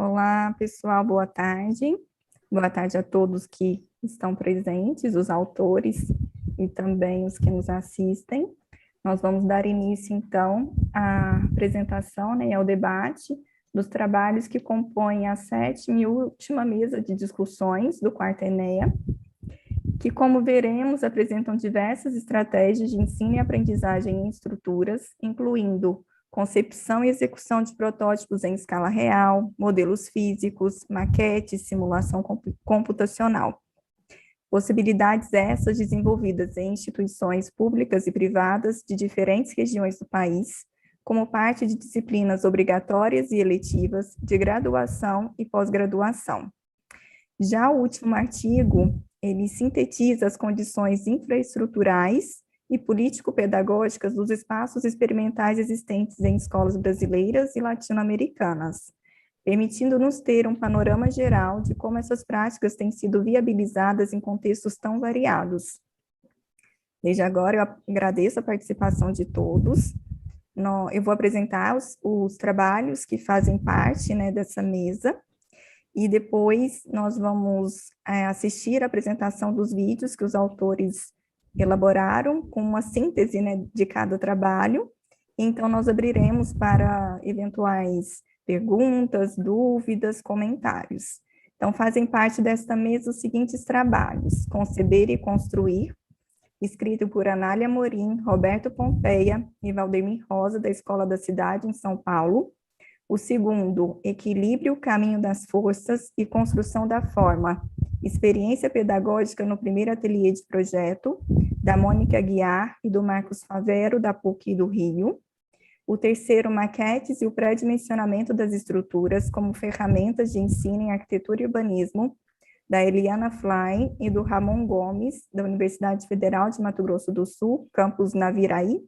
Olá, pessoal, boa tarde. Boa tarde a todos que estão presentes, os autores e também os que nos assistem. Nós vamos dar início, então, à apresentação, né, ao debate dos trabalhos que compõem a 7ª e última mesa de discussões do quarto ENEA, que, como veremos, apresentam diversas estratégias de ensino e aprendizagem em estruturas, incluindo concepção e execução de protótipos em escala real, modelos físicos, maquetes, simulação computacional. Possibilidades essas desenvolvidas em instituições públicas e privadas de diferentes regiões do país, como parte de disciplinas obrigatórias e eletivas de graduação e pós-graduação. Já o último artigo, ele sintetiza as condições infraestruturais e político-pedagógicas dos espaços experimentais existentes em escolas brasileiras e latino-americanas, permitindo-nos ter um panorama geral de como essas práticas têm sido viabilizadas em contextos tão variados. Desde agora, eu agradeço a participação de todos. Eu vou apresentar os trabalhos que fazem parte, né, dessa mesa, e depois nós vamos assistir a apresentação dos vídeos que os autores elaboraram, com uma síntese, né, de cada trabalho. Então, nós abriremos para eventuais perguntas, dúvidas, comentários. Então, fazem parte desta mesa os seguintes trabalhos: Conceber e Construir, escrito por Anália Amorim, Roberto Pompeia e Valdemir Rosa, da Escola da Cidade, em São Paulo. O segundo, Equilíbrio, Caminho das Forças e Construção da Forma, experiência pedagógica no primeiro ateliê de projeto, da Mônica Aguiar e do Marcos Favero, da PUC do Rio. O terceiro, Maquetes e o pré-dimensionamento das estruturas como ferramentas de ensino em arquitetura e urbanismo, da Eliana Fly e do Ramon Gomes, da Universidade Federal de Mato Grosso do Sul, campus Naviraí.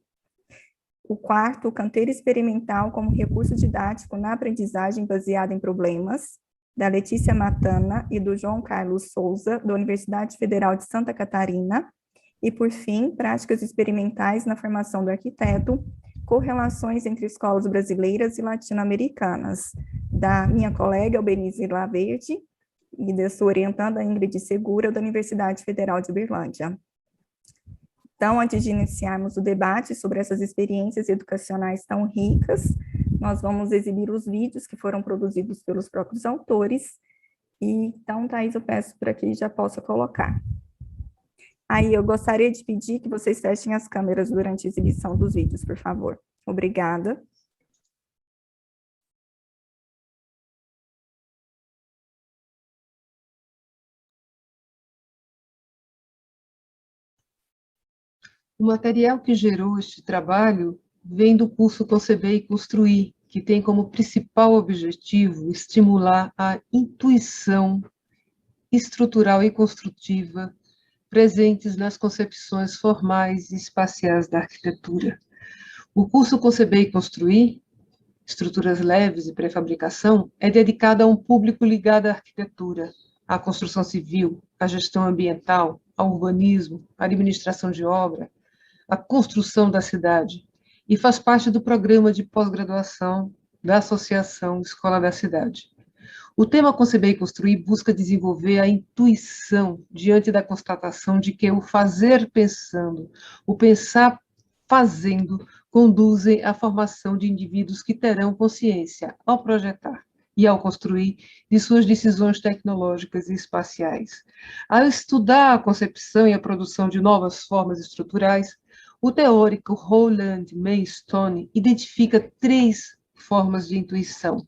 O quarto, o Canteiro Experimental como recurso didático na aprendizagem baseada em problemas, da Letícia Matana e do João Carlos Souza, da Universidade Federal de Santa Catarina. E, por fim, Práticas Experimentais na Formação do Arquiteto, Correlações entre Escolas Brasileiras e Latino-Americanas, da minha colega Albenize Laverde e da sua orientanda Ingrid Segura, da Universidade Federal de Uberlândia. Então, antes de iniciarmos o debate sobre essas experiências educacionais tão ricas, nós vamos exibir os vídeos que foram produzidos pelos próprios autores. E, então, Thaís, eu peço para que já possa colocar. Aí, eu gostaria de pedir que vocês fechem as câmeras durante a exibição dos vídeos, por favor. Obrigada. O material que gerou este trabalho vem do curso Conceber e Construir, que tem como principal objetivo estimular a intuição estrutural e construtiva presentes nas concepções formais e espaciais da arquitetura. O curso Conceber e Construir, Estruturas Leves e Pré-fabricação, é dedicado a um público ligado à arquitetura, à construção civil, à gestão ambiental, ao urbanismo, à administração de obra, a construção da cidade, e faz parte do programa de pós-graduação da Associação Escola da Cidade. O tema Conceber e Construir busca desenvolver a intuição diante da constatação de que o fazer pensando, o pensar fazendo, conduzem à formação de indivíduos que terão consciência ao projetar e ao construir de suas decisões tecnológicas e espaciais. Ao estudar a concepção e a produção de novas formas estruturais, o teórico Roland Maystone identifica 3 formas de intuição.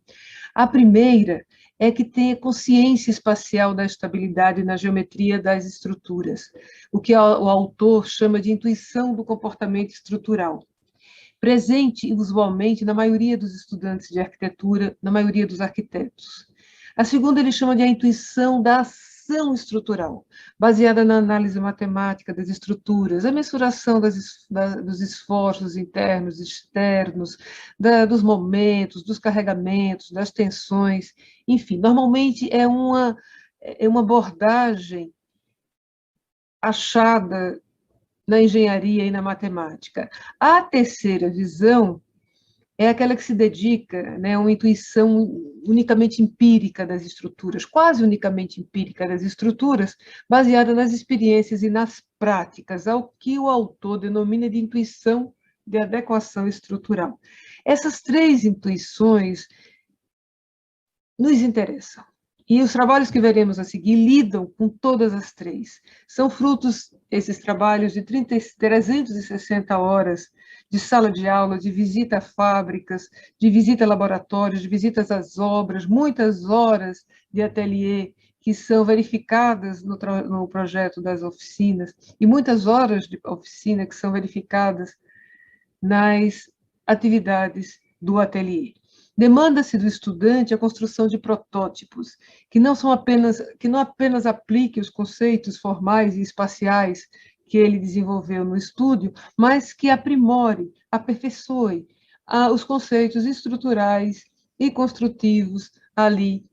A primeira é que tenha consciência espacial da estabilidade na geometria das estruturas, o que o autor chama de intuição do comportamento estrutural, presente usualmente na maioria dos estudantes de arquitetura, na maioria dos arquitetos. A segunda ele chama de a intuição da ação estrutural, baseada na análise matemática das estruturas, a mensuração dos esforços internos e externos, dos momentos, dos carregamentos, das tensões, enfim, normalmente é uma abordagem achada na engenharia e na matemática. A terceira visão é aquela que se dedica, né, a uma intuição unicamente empírica das estruturas, quase unicamente empírica das estruturas, baseada nas experiências e nas práticas, ao que o autor denomina de intuição de adequação estrutural. Essas três intuições nos interessam. E os trabalhos que veremos a seguir lidam com todas as três. São frutos, esses trabalhos, de 360 horas de sala de aula, de visita a fábricas, de visita a laboratórios, de visitas às obras, muitas horas de ateliê que são verificadas no projeto das oficinas, e muitas horas de oficina que são verificadas nas atividades do ateliê. Demanda-se do estudante a construção de protótipos, que não apenas aplique os conceitos formais e espaciais que ele desenvolveu no estúdio, mas que aprimore, aperfeiçoe os conceitos estruturais e construtivos ali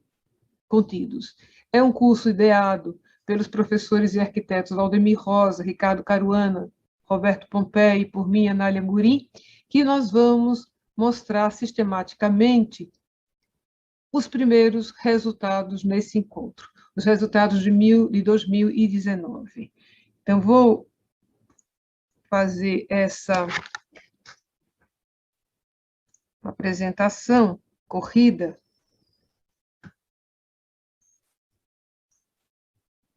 contidos. É um curso ideado pelos professores e arquitetos Valdemir Rosa, Ricardo Caruana, Roberto Pompei e por mim, Anália Murim, que nós vamos mostrar sistematicamente os primeiros resultados nesse encontro, os resultados de 2019. Então, vou fazer essa apresentação corrida,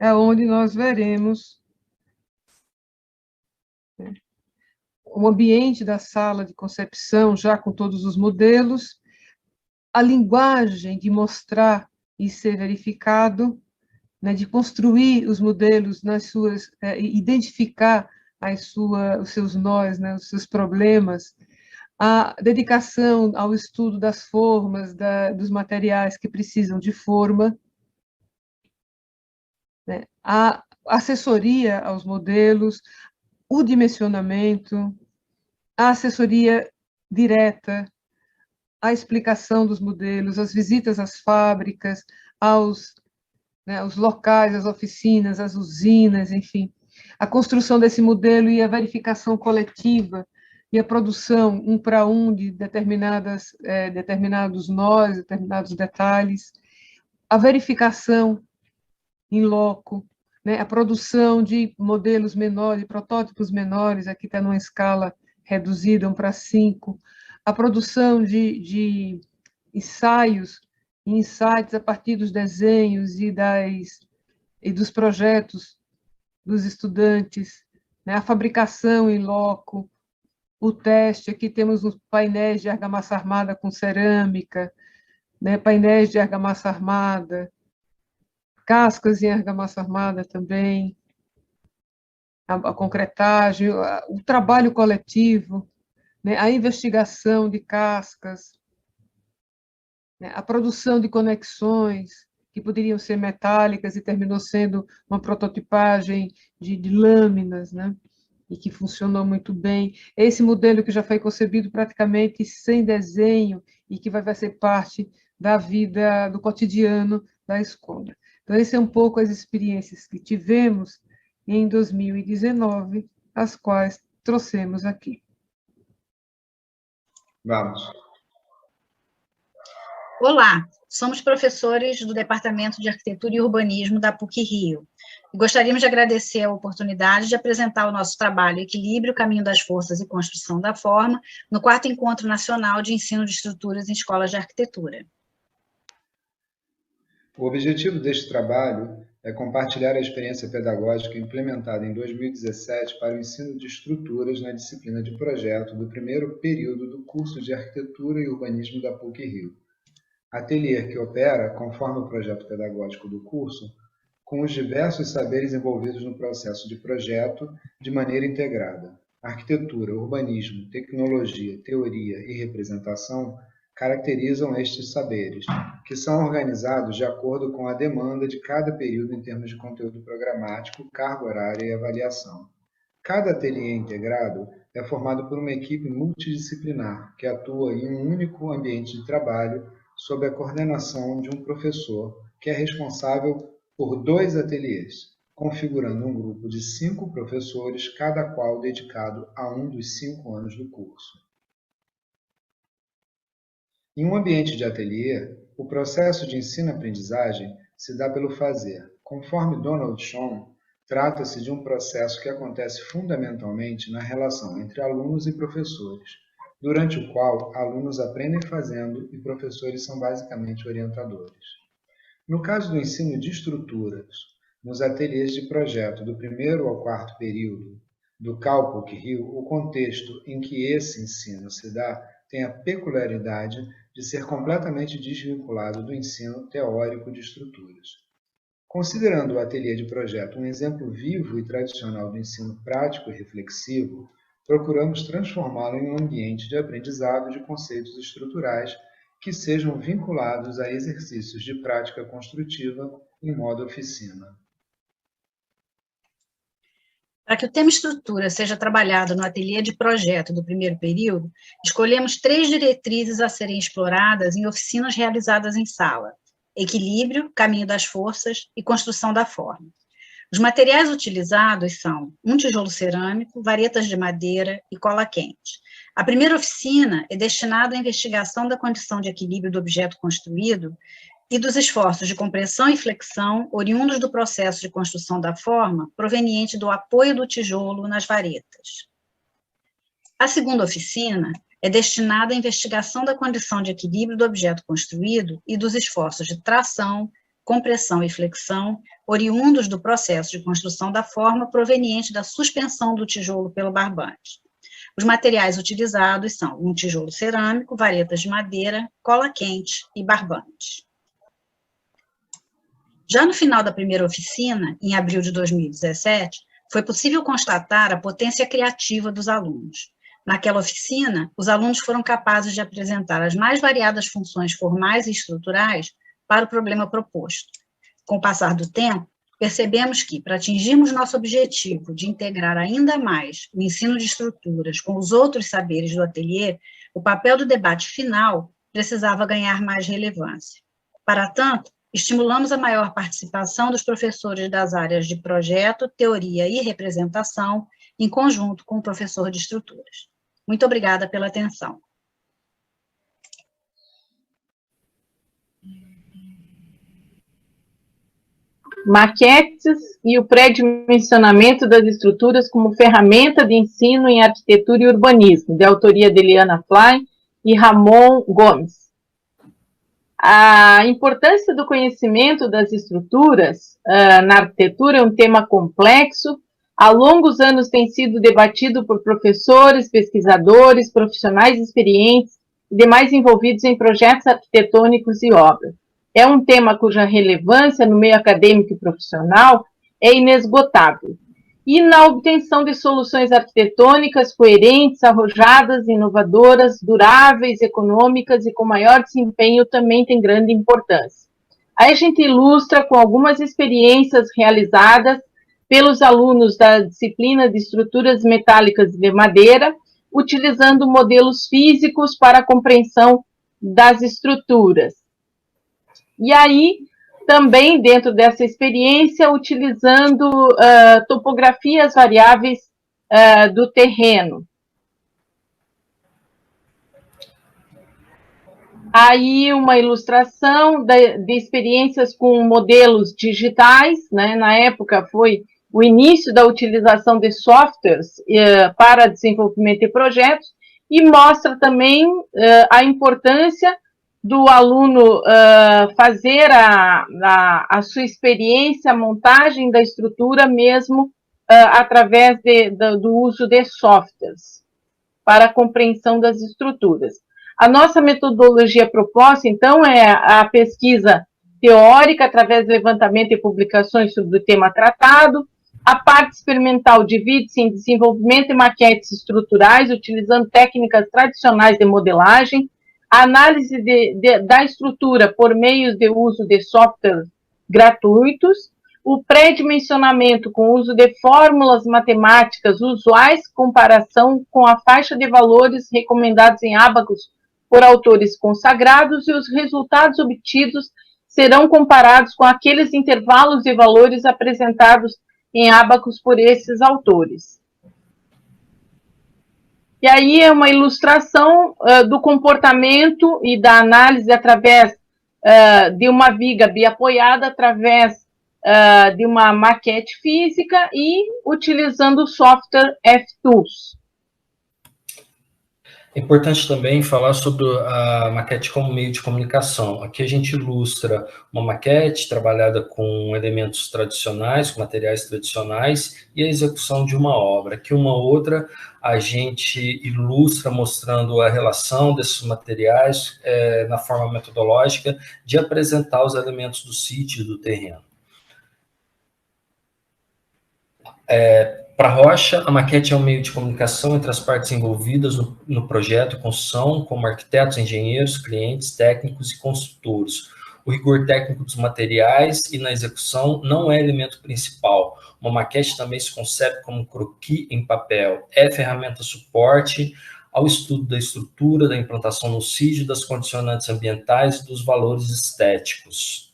onde nós veremos o ambiente da sala de concepção, já com todos os modelos, a linguagem de mostrar e ser verificado, né, de construir os modelos nas suas, identificar os seus nós, né, os seus problemas, a dedicação ao estudo das formas, dos materiais que precisam de forma, né, a assessoria aos modelos, o dimensionamento, a assessoria direta, a explicação dos modelos, as visitas às fábricas, aos locais, às oficinas, às usinas, enfim. A construção desse modelo e a verificação coletiva e a produção um para um de determinados nós, determinados detalhes, a verificação em loco, né, a produção de modelos menores, de protótipos menores, aqui está numa escala reduzida, 1:5, a produção de ensaios e insights a partir dos desenhos e dos projetos dos estudantes, né, a fabricação em loco, o teste, aqui temos os painéis de argamassa armada com cerâmica, né, painéis de argamassa armada, cascas em argamassa armada também, a concretagem, o trabalho coletivo, né, a investigação de cascas, né, a produção de conexões que poderiam ser metálicas e terminou sendo uma prototipagem de lâminas, né, e que funcionou muito bem. Esse modelo que já foi concebido praticamente sem desenho e que vai ser parte da vida, do cotidiano da escola. Então, esse é um pouco as experiências que tivemos em 2019, as quais trouxemos aqui. Vamos. Olá, somos professores do Departamento de Arquitetura e Urbanismo da PUC-Rio. Gostaríamos de agradecer a oportunidade de apresentar o nosso trabalho Equilíbrio, Caminho das Forças e Construção da Forma, no 4º Encontro Nacional de Ensino de Estruturas em Escolas de Arquitetura. O objetivo deste trabalho é compartilhar a experiência pedagógica implementada em 2017 para o ensino de estruturas na disciplina de projeto do primeiro período do curso de Arquitetura e Urbanismo da PUC-Rio. Ateliê que opera, conforme o projeto pedagógico do curso, com os diversos saberes envolvidos no processo de projeto de maneira integrada. Arquitetura, urbanismo, tecnologia, teoria e representação caracterizam estes saberes, que são organizados de acordo com a demanda de cada período em termos de conteúdo programático, carga horária e avaliação. Cada ateliê integrado é formado por uma equipe multidisciplinar que atua em um único ambiente de trabalho sob a coordenação de um professor que é responsável por 2 ateliês, configurando um grupo de 5 professores, cada qual dedicado a um dos 5 anos do curso. Em um ambiente de ateliê, o processo de ensino-aprendizagem se dá pelo fazer. Conforme Donald Schoen, trata-se de um processo que acontece fundamentalmente na relação entre alunos e professores, durante o qual alunos aprendem fazendo e professores são basicamente orientadores. No caso do ensino de estruturas, nos ateliês de projeto do primeiro ao quarto período do CAL PUC-Rio, o contexto em que esse ensino se dá tem a peculiaridade de ser completamente desvinculado do ensino teórico de estruturas. Considerando o ateliê de projeto um exemplo vivo e tradicional do ensino prático e reflexivo, procuramos transformá-lo em um ambiente de aprendizado de conceitos estruturais que sejam vinculados a exercícios de prática construtiva em modo oficina. Para que o tema estrutura seja trabalhado no ateliê de projeto do primeiro período, escolhemos 3 diretrizes a serem exploradas em oficinas realizadas em sala: equilíbrio, caminho das forças e construção da forma. Os materiais utilizados são um tijolo cerâmico, varetas de madeira e cola quente. A primeira oficina é destinada à investigação da condição de equilíbrio do objeto construído e dos esforços de compressão e flexão oriundos do processo de construção da forma proveniente do apoio do tijolo nas varetas. A segunda oficina é destinada à investigação da condição de equilíbrio do objeto construído e dos esforços de tração, compressão e flexão oriundos do processo de construção da forma proveniente da suspensão do tijolo pelo barbante. Os materiais utilizados são um tijolo cerâmico, varetas de madeira, cola quente e barbante. Já no final da primeira oficina, em abril de 2017, foi possível constatar a potência criativa dos alunos. Naquela oficina, os alunos foram capazes de apresentar as mais variadas funções formais e estruturais para o problema proposto. Com o passar do tempo, percebemos que, para atingirmos nosso objetivo de integrar ainda mais o ensino de estruturas com os outros saberes do ateliê, o papel do debate final precisava ganhar mais relevância. Para tanto, estimulamos a maior participação dos professores das áreas de projeto, teoria e representação, em conjunto com o professor de estruturas. Muito obrigada pela atenção. Maquetes e o pré-dimensionamento das estruturas como ferramenta de ensino em arquitetura e urbanismo, de autoria de Eliana Fly e Ramon Gomes. A importância do conhecimento das estruturas na arquitetura é um tema complexo. Há longos anos tem sido debatido por professores, pesquisadores, profissionais experientes e demais envolvidos em projetos arquitetônicos e obras. É um tema cuja relevância no meio acadêmico e profissional é inesgotável. E na obtenção de soluções arquitetônicas coerentes, arrojadas, inovadoras, duráveis, econômicas e com maior desempenho também tem grande importância. Aí a gente ilustra com algumas experiências realizadas pelos alunos da disciplina de estruturas metálicas de madeira, utilizando modelos físicos para a compreensão das estruturas. E aí, também dentro dessa experiência, utilizando topografias variáveis do terreno. Aí uma ilustração de experiências com modelos digitais, né? Na época foi o início da utilização de softwares para desenvolvimento de projetos, e mostra também a importância do aluno fazer a sua experiência, a montagem da estrutura mesmo através do uso de softwares para a compreensão das estruturas. A nossa metodologia proposta, então, é a pesquisa teórica através do levantamento e publicações sobre o tema tratado. A parte experimental divide-se em desenvolvimento de maquetes estruturais, utilizando técnicas tradicionais de modelagem, a análise da estrutura por meio de uso de softwares gratuitos, o pré-dimensionamento com o uso de fórmulas matemáticas usuais, comparação com a faixa de valores recomendados em Abacus por autores consagrados, e os resultados obtidos serão comparados com aqueles intervalos de valores apresentados em Abacus por esses autores. E aí é uma ilustração do comportamento e da análise através de uma viga biapoiada, através de uma maquete física e utilizando o software F-Tools. É importante também falar sobre a maquete como meio de comunicação. Aqui a gente ilustra uma maquete trabalhada com elementos tradicionais, com materiais tradicionais, e a execução de uma obra. Aqui uma outra a gente ilustra mostrando a relação desses materiais na forma metodológica de apresentar os elementos do sítio e do terreno. Para a Rocha, a maquete é um meio de comunicação entre as partes envolvidas no projeto e construção, como arquitetos, engenheiros, clientes, técnicos e consultores. O rigor técnico dos materiais e na execução não é elemento principal. Uma maquete também se concebe como croquis em papel. É ferramenta suporte ao estudo da estrutura, da implantação no sítio, das condicionantes ambientais e dos valores estéticos.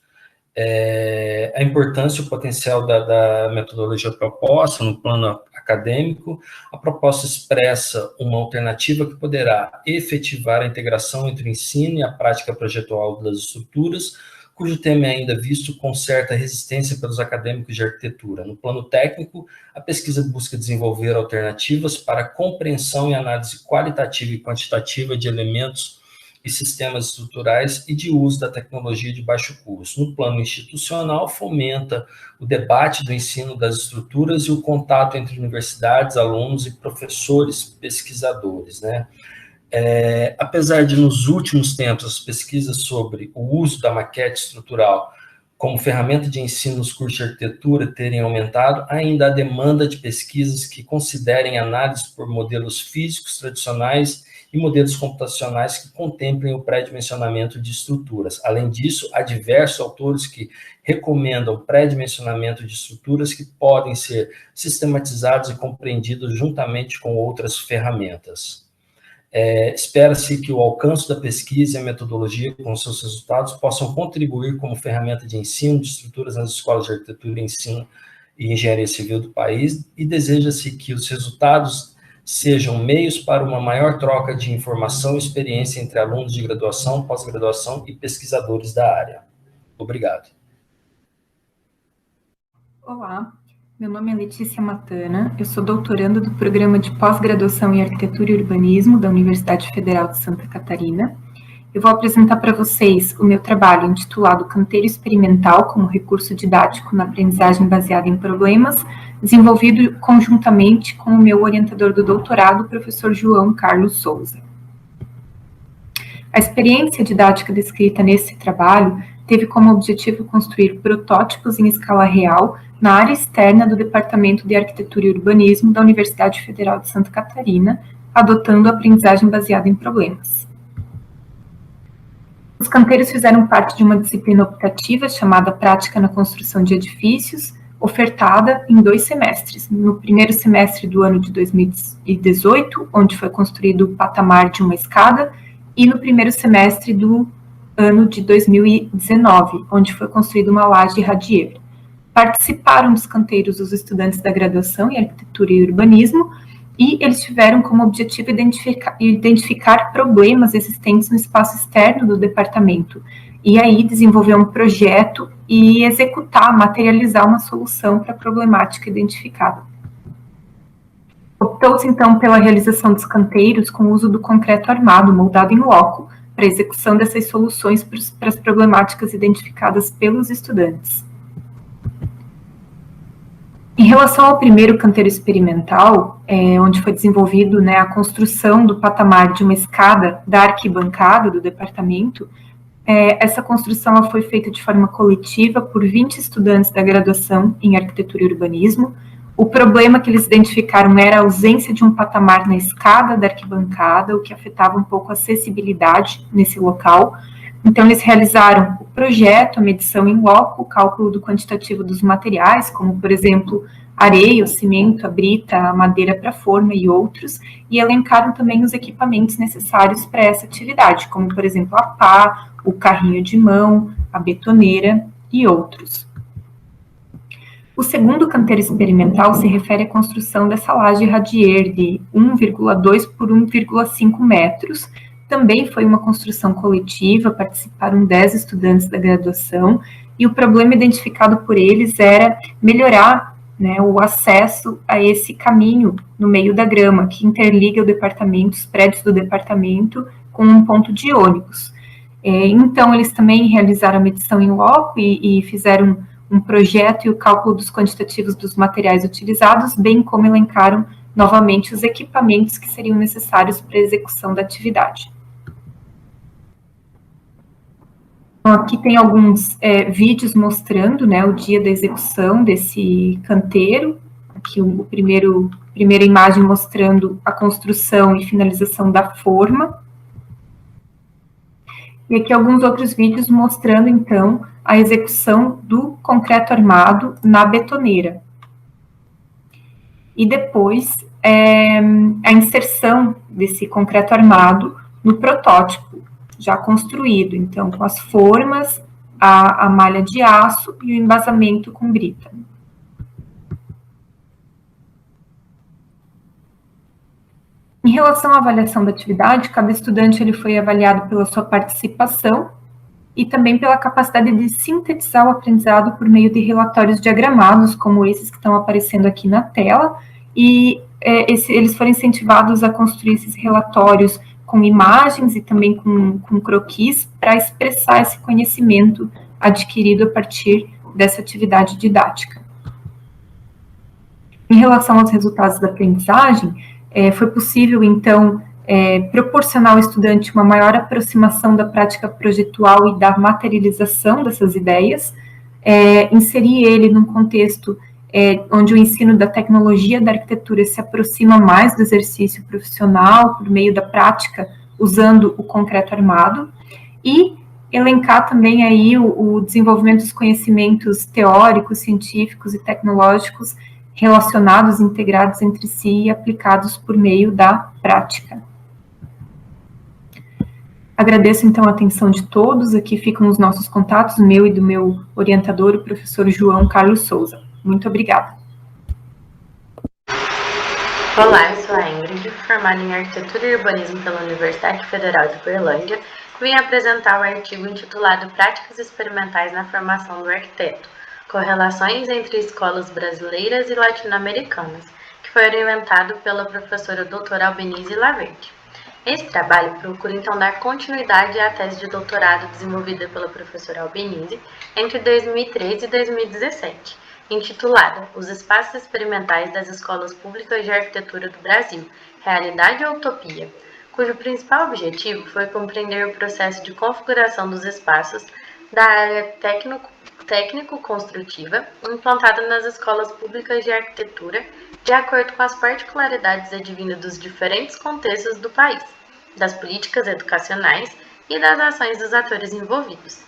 A importância e o potencial da metodologia proposta no plano acadêmico. A proposta expressa uma alternativa que poderá efetivar a integração entre o ensino e a prática projetual das estruturas, cujo tema é ainda visto com certa resistência pelos acadêmicos de arquitetura. No plano técnico, a pesquisa busca desenvolver alternativas para a compreensão e análise qualitativa e quantitativa de elementos e sistemas estruturais e de uso da tecnologia de baixo custo. No plano institucional, fomenta o debate do ensino das estruturas e o contato entre universidades, alunos e professores, pesquisadores, né? Apesar de, nos últimos tempos, as pesquisas sobre o uso da maquete estrutural como ferramenta de ensino nos cursos de arquitetura terem aumentado, ainda há demanda de pesquisas que considerem análise por modelos físicos tradicionais e modelos computacionais que contemplem o pré-dimensionamento de estruturas. Além disso, há diversos autores que recomendam pré-dimensionamento de estruturas que podem ser sistematizados e compreendidos juntamente com outras ferramentas. Espera-se que o alcance da pesquisa e a metodologia com seus resultados possam contribuir como ferramenta de ensino de estruturas nas escolas de arquitetura e ensino e engenharia civil do país, e deseja-se que os resultados sejam meios para uma maior troca de informação e experiência entre alunos de graduação, pós-graduação e pesquisadores da área. Obrigado. Olá, meu nome é Letícia Matana, eu sou doutoranda do Programa de Pós-Graduação em Arquitetura e Urbanismo da Universidade Federal de Santa Catarina. Eu vou apresentar para vocês o meu trabalho intitulado Canteiro Experimental como Recurso Didático na Aprendizagem Baseada em Problemas, desenvolvido conjuntamente com o meu orientador do doutorado, o professor João Carlos Souza. A experiência didática descrita nesse trabalho teve como objetivo construir protótipos em escala real na área externa do Departamento de Arquitetura e Urbanismo da Universidade Federal de Santa Catarina, adotando a aprendizagem baseada em problemas. Os canteiros fizeram parte de uma disciplina optativa chamada Prática na Construção de Edifícios, ofertada em 2 semestres. No primeiro semestre do ano de 2018, onde foi construído o patamar de uma escada, e no primeiro semestre do ano de 2019, onde foi construída uma laje radier. Participaram dos canteiros os estudantes da graduação em Arquitetura e Urbanismo, e eles tiveram como objetivo identificar problemas existentes no espaço externo do departamento, e aí desenvolver um projeto e executar, materializar uma solução para a problemática identificada. Optou-se, então, pela realização dos canteiros com o uso do concreto armado, moldado em loco, para a execução dessas soluções para as problemáticas identificadas pelos estudantes. Em relação ao primeiro canteiro experimental, onde foi desenvolvido, a construção do patamar de uma escada da arquibancada do departamento, essa construção ela foi feita de forma coletiva por 20 estudantes da graduação em Arquitetura e Urbanismo. O problema que eles identificaram era a ausência de um patamar na escada da arquibancada, o que afetava um pouco a acessibilidade nesse local. Então, eles realizaram o projeto, a medição em loco, o cálculo do quantitativo dos materiais, como, por exemplo, areia, o cimento, a brita, a madeira para forma e outros, e elencaram também os equipamentos necessários para essa atividade, como, por exemplo, a pá, o carrinho de mão, a betoneira e outros. O segundo canteiro experimental se refere à construção dessa laje radier de 1,2 por 1,5 metros. Também foi uma construção coletiva, participaram 10 estudantes da graduação, e o problema identificado por eles era melhorar, né, o acesso a esse caminho no meio da grama, que interliga o departamento, os prédios do departamento, com um ponto de ônibus. Então, eles também realizaram a medição em loco e fizeram um projeto e o cálculo dos quantitativos dos materiais utilizados, bem como elencaram novamente os equipamentos que seriam necessários para a execução da atividade. Então, aqui tem alguns vídeos mostrando, né, o dia da execução desse canteiro. Aqui primeira imagem mostrando a construção e finalização da forma. E aqui alguns outros vídeos mostrando, então, a execução do concreto armado na betoneira. E depois, a inserção desse concreto armado no protótipo já construído, então, com as formas, a malha de aço e o embasamento com brita. Em relação à avaliação da atividade, cada estudante ele foi avaliado pela sua participação e também pela capacidade de sintetizar o aprendizado por meio de relatórios diagramados, como esses que estão aparecendo aqui na tela, e eles foram incentivados a construir esses relatórios com imagens e também com croquis para expressar esse conhecimento adquirido a partir dessa atividade didática. Em relação aos resultados da aprendizagem, foi possível, então, proporcionar ao estudante uma maior aproximação da prática projetual e da materialização dessas ideias, inserir ele num contexto onde o ensino da tecnologia da arquitetura se aproxima mais do exercício profissional, por meio da prática, usando o concreto armado, e elencar também aí o desenvolvimento dos conhecimentos teóricos, científicos e tecnológicos relacionados, integrados entre si e aplicados por meio da prática. Agradeço, então, a atenção de todos. Aqui ficam os nossos contatos, meu e do meu orientador, o professor João Carlos Souza. Muito obrigada. Olá, eu sou a Ingrid, formada em Arquitetura e Urbanismo pela Universidade Federal de Uberlândia. Vim apresentar o artigo intitulado Práticas Experimentais na Formação do Arquiteto, Correlações entre Escolas Brasileiras e Latino-Americanas, que foi orientado pela professora doutora Albenise Laverde. Esse trabalho procura, então, dar continuidade à tese de doutorado desenvolvida pela professora Albenise entre 2013 e 2017, intitulada Os Espaços Experimentais das Escolas Públicas de Arquitetura do Brasil, Realidade ou Utopia?, cujo principal objetivo foi compreender o processo de configuração dos espaços da área técnico-construtiva implantada nas escolas públicas de arquitetura, de acordo com as particularidades advindas dos diferentes contextos do país, das políticas educacionais e das ações dos atores envolvidos.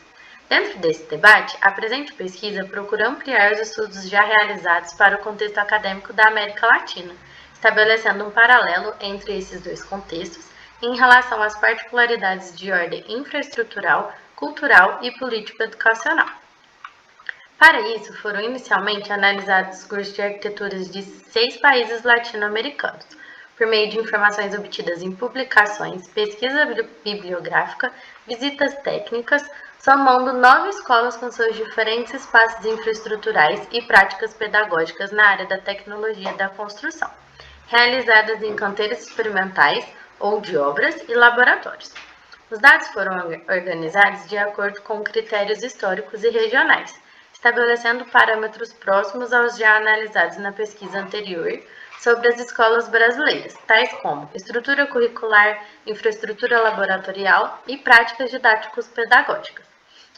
Dentro desse debate, a presente pesquisa procura ampliar os estudos já realizados para o contexto acadêmico da América Latina, estabelecendo um paralelo entre esses dois contextos em relação às particularidades de ordem infraestrutural, cultural e político-educacional. Para isso, foram inicialmente analisados os cursos de arquiteturas de 6 países latino-americanos, por meio de informações obtidas em publicações, pesquisa bibliográfica, visitas técnicas, somando 9 escolas com seus diferentes espaços infraestruturais e práticas pedagógicas na área da tecnologia da construção, realizadas em canteiros experimentais ou de obras e laboratórios. Os dados foram organizados de acordo com critérios históricos e regionais, estabelecendo parâmetros próximos aos já analisados na pesquisa anterior sobre as escolas brasileiras, tais como estrutura curricular, infraestrutura laboratorial e práticas didáticos pedagógicas,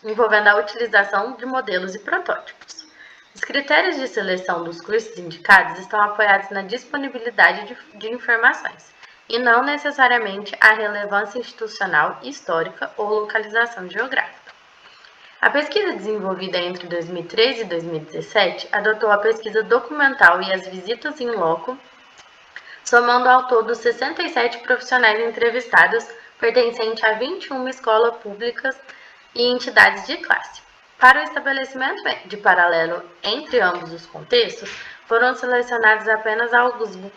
envolvendo a utilização de modelos e protótipos. Os critérios de seleção dos cursos indicados estão apoiados na disponibilidade de informações, e não necessariamente a relevância institucional, histórica ou localização geográfica. A pesquisa desenvolvida entre 2013 e 2017 adotou a pesquisa documental e as visitas in loco, somando ao todo 67 profissionais entrevistados, pertencentes a 21 escolas públicas e entidades de classe. Para o estabelecimento de paralelo entre ambos os contextos, foram selecionados apenas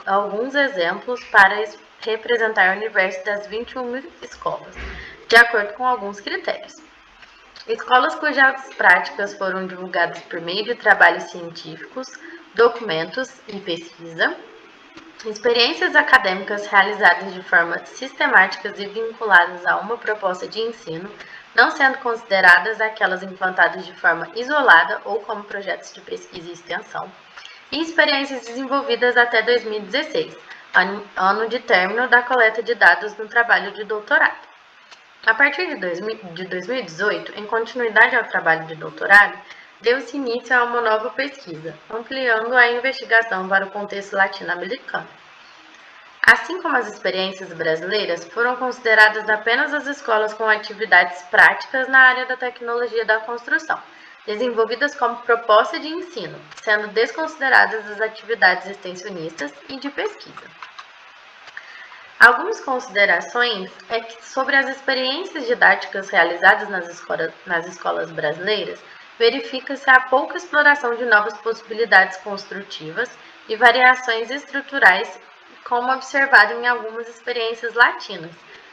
alguns exemplos para representar o universo das 21 escolas, de acordo com alguns critérios. Escolas cujas práticas foram divulgadas por meio de trabalhos científicos, documentos e pesquisa, experiências acadêmicas realizadas de forma sistemáticas e vinculadas a uma proposta de ensino, não sendo consideradas aquelas implantadas de forma isolada ou como projetos de pesquisa e extensão, e experiências desenvolvidas até 2016, ano de término da coleta de dados no trabalho de doutorado. A partir de 2018, em continuidade ao trabalho de doutorado, deu-se início a uma nova pesquisa, ampliando a investigação para o contexto latino-americano. Assim como as experiências brasileiras, foram consideradas apenas as escolas com atividades práticas na área da tecnologia da construção, desenvolvidas como proposta de ensino, sendo desconsideradas as atividades extensionistas e de pesquisa. Algumas considerações sobre as experiências didáticas realizadas nas escolas brasileiras, verifica-se a pouca exploração de novas possibilidades construtivas e variações estruturais, como observado em algumas experiências latinas,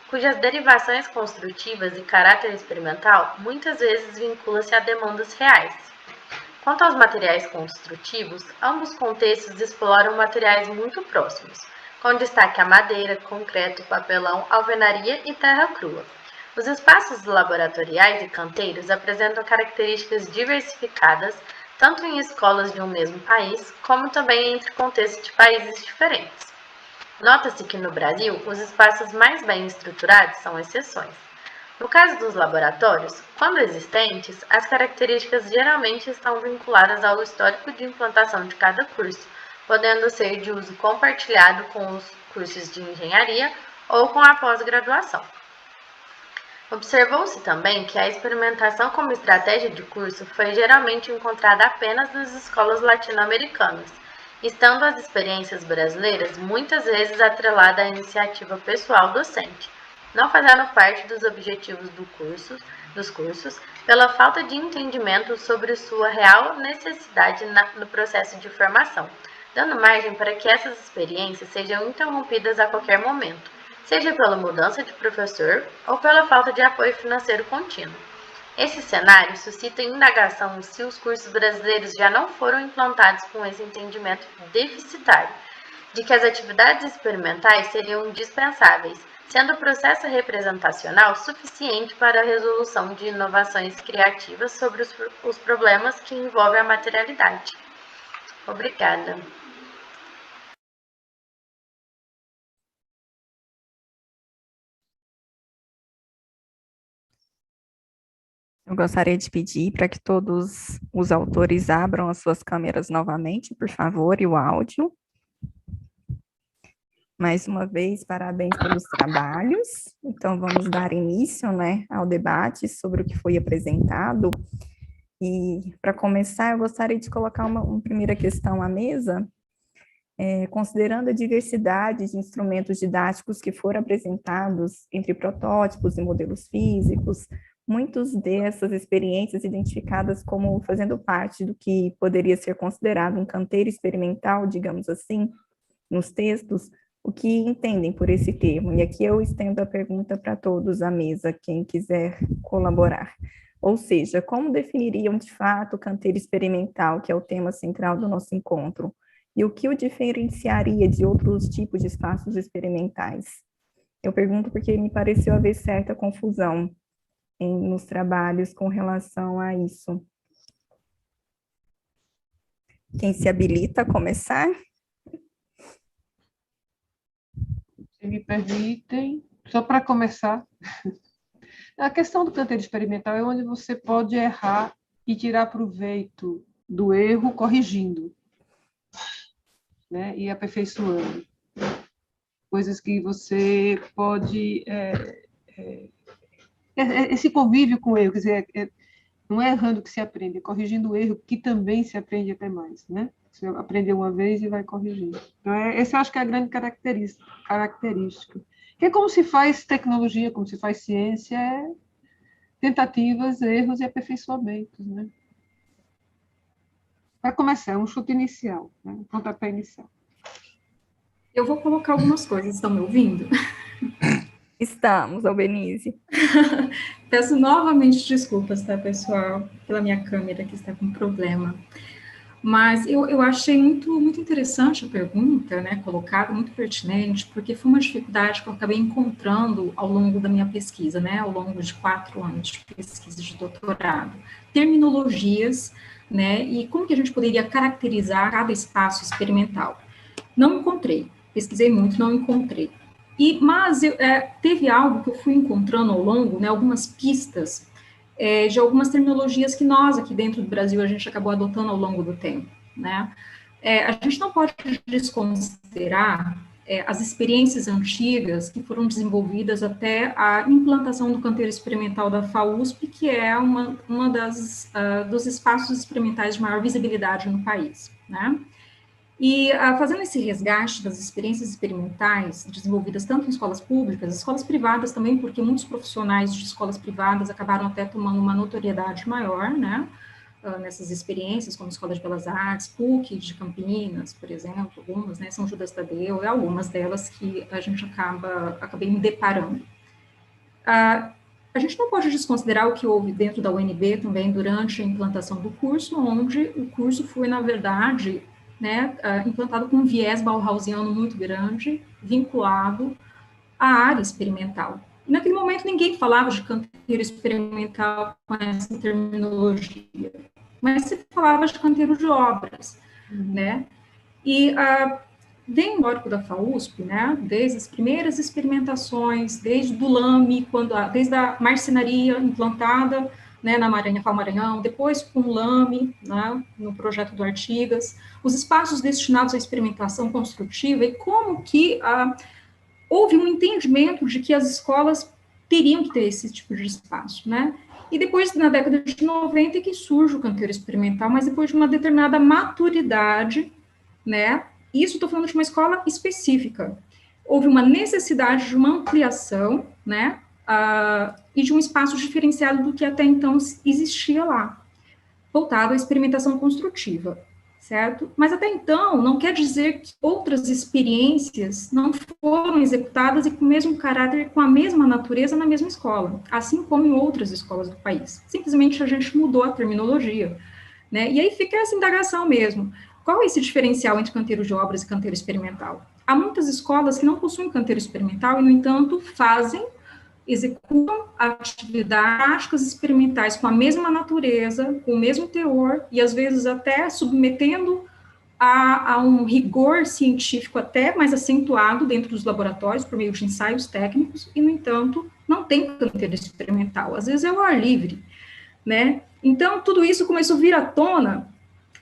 cujas derivações construtivas e caráter experimental muitas vezes vinculam-se a demandas reais. Quanto aos materiais construtivos, ambos contextos exploram materiais muito próximos, com destaque a madeira, concreto, papelão, alvenaria e terra crua. Os espaços laboratoriais e canteiros apresentam características diversificadas, tanto em escolas de um mesmo país, como também entre contextos de países diferentes. Nota-se que no Brasil, os espaços mais bem estruturados são exceções. No caso dos laboratórios, quando existentes, as características geralmente estão vinculadas ao histórico de implantação de cada curso, podendo ser de uso compartilhado com os cursos de engenharia ou com a pós-graduação. Observou-se também que a experimentação como estratégia de curso foi geralmente encontrada apenas nas escolas latino-americanas, estando as experiências brasileiras muitas vezes atreladas à iniciativa pessoal docente, não fazendo parte dos objetivos dos cursos, pela falta de entendimento sobre sua real necessidade no processo de formação, dando margem para que essas experiências sejam interrompidas a qualquer momento, seja pela mudança de professor ou pela falta de apoio financeiro contínuo. Esse cenário suscita indagação se os cursos brasileiros já não foram implantados com esse entendimento deficitário, de que as atividades experimentais seriam indispensáveis, sendo o processo representacional suficiente para a resolução de inovações criativas sobre os problemas que envolvem a materialidade. Obrigada. Eu gostaria de pedir para que todos os autores abram as suas câmeras novamente, por favor, e o áudio. Mais uma vez, parabéns pelos trabalhos. Então, vamos dar início, né, ao debate sobre o que foi apresentado. E, para começar, eu gostaria de colocar uma primeira questão à mesa, considerando a diversidade de instrumentos didáticos que foram apresentados entre protótipos e modelos físicos, muitas dessas experiências identificadas como fazendo parte do que poderia ser considerado um canteiro experimental, digamos assim, nos textos, o que entendem por esse termo? E aqui eu estendo a pergunta para todos à mesa, quem quiser colaborar. Ou seja, como definiriam de fato o canteiro experimental, que é o tema central do nosso encontro, e o que o diferenciaria de outros tipos de espaços experimentais? Eu pergunto porque me pareceu haver certa confusão nos trabalhos com relação a isso. Quem se habilita a começar? Se me permitem, só para começar, a questão do canteiro experimental é onde você pode errar e tirar proveito do erro corrigindo, né, e aperfeiçoando. Coisas que você pode... esse convívio com o erro, quer dizer, não é errando que se aprende, é corrigindo o erro que também se aprende até mais, né? Você aprendeu uma vez e vai corrigindo. Então, essa eu acho que é a grande característica. Que é como se faz tecnologia, como se faz ciência, tentativas, erros e aperfeiçoamentos, né? Para começar, um chute inicial, né? Um pontapé inicial. Eu vou colocar algumas coisas, estão me ouvindo? Estamos, Albenize. Peço novamente desculpas, tá, pessoal, pela minha câmera que está com problema. Mas eu achei muito interessante a pergunta, né, colocada, muito pertinente, porque foi uma dificuldade que eu acabei encontrando ao longo da minha pesquisa, né, ao longo de 4 anos de pesquisa de doutorado. Terminologias, né, e como que a gente poderia caracterizar cada espaço experimental. Não encontrei, pesquisei muito, não encontrei. Mas teve algo que eu fui encontrando ao longo, né, algumas pistas de algumas terminologias que nós, aqui dentro do Brasil, a gente acabou adotando ao longo do tempo, né? A gente não pode desconsiderar as experiências antigas que foram desenvolvidas até a implantação do canteiro experimental da FAUSP, que é uma dos espaços experimentais de maior visibilidade no país, né? E fazendo esse resgate das experiências experimentais desenvolvidas tanto em escolas públicas, escolas privadas também, porque muitos profissionais de escolas privadas acabaram até tomando uma notoriedade maior, né, nessas experiências, como Escola de Belas Artes, PUC de Campinas, por exemplo, algumas, né, São Judas Tadeu, algumas delas que a gente acabei me deparando. A gente não pode desconsiderar o que houve dentro da UNB também durante a implantação do curso, onde o curso foi, na verdade, né, implantado com um viés bauhausiano muito grande, vinculado à área experimental. E naquele momento ninguém falava de canteiro experimental com essa terminologia, mas se falava de canteiro de obras, né? E dentro do histórico da FAUSP, né, desde as primeiras experimentações, desde o LAME, desde a marcenaria implantada, né, na Maranhão, depois com o LAME, né, no projeto do Artigas, os espaços destinados à experimentação construtiva e como que houve um entendimento de que as escolas teriam que ter esse tipo de espaço, né? E depois, na década de 90, que surge o canteiro experimental, mas depois de uma determinada maturidade, né? Isso estou falando de uma escola específica. Houve uma necessidade de uma ampliação, né? E de um espaço diferenciado do que até então existia lá, voltado à experimentação construtiva, certo? Mas até então, não quer dizer que outras experiências não foram executadas e com o mesmo caráter, com a mesma natureza na mesma escola, assim como em outras escolas do país. Simplesmente a gente mudou a terminologia, né? E aí fica essa indagação mesmo. Qual é esse diferencial entre canteiro de obras e canteiro experimental? Há muitas escolas que não possuem canteiro experimental e, no entanto, executam atividades, práticas experimentais com a mesma natureza, com o mesmo teor, e às vezes até submetendo a um rigor científico até mais acentuado dentro dos laboratórios, por meio de ensaios técnicos, e, no entanto, não tem canteiro experimental, às vezes é o ar livre, né? Então, tudo isso começou a vir à tona,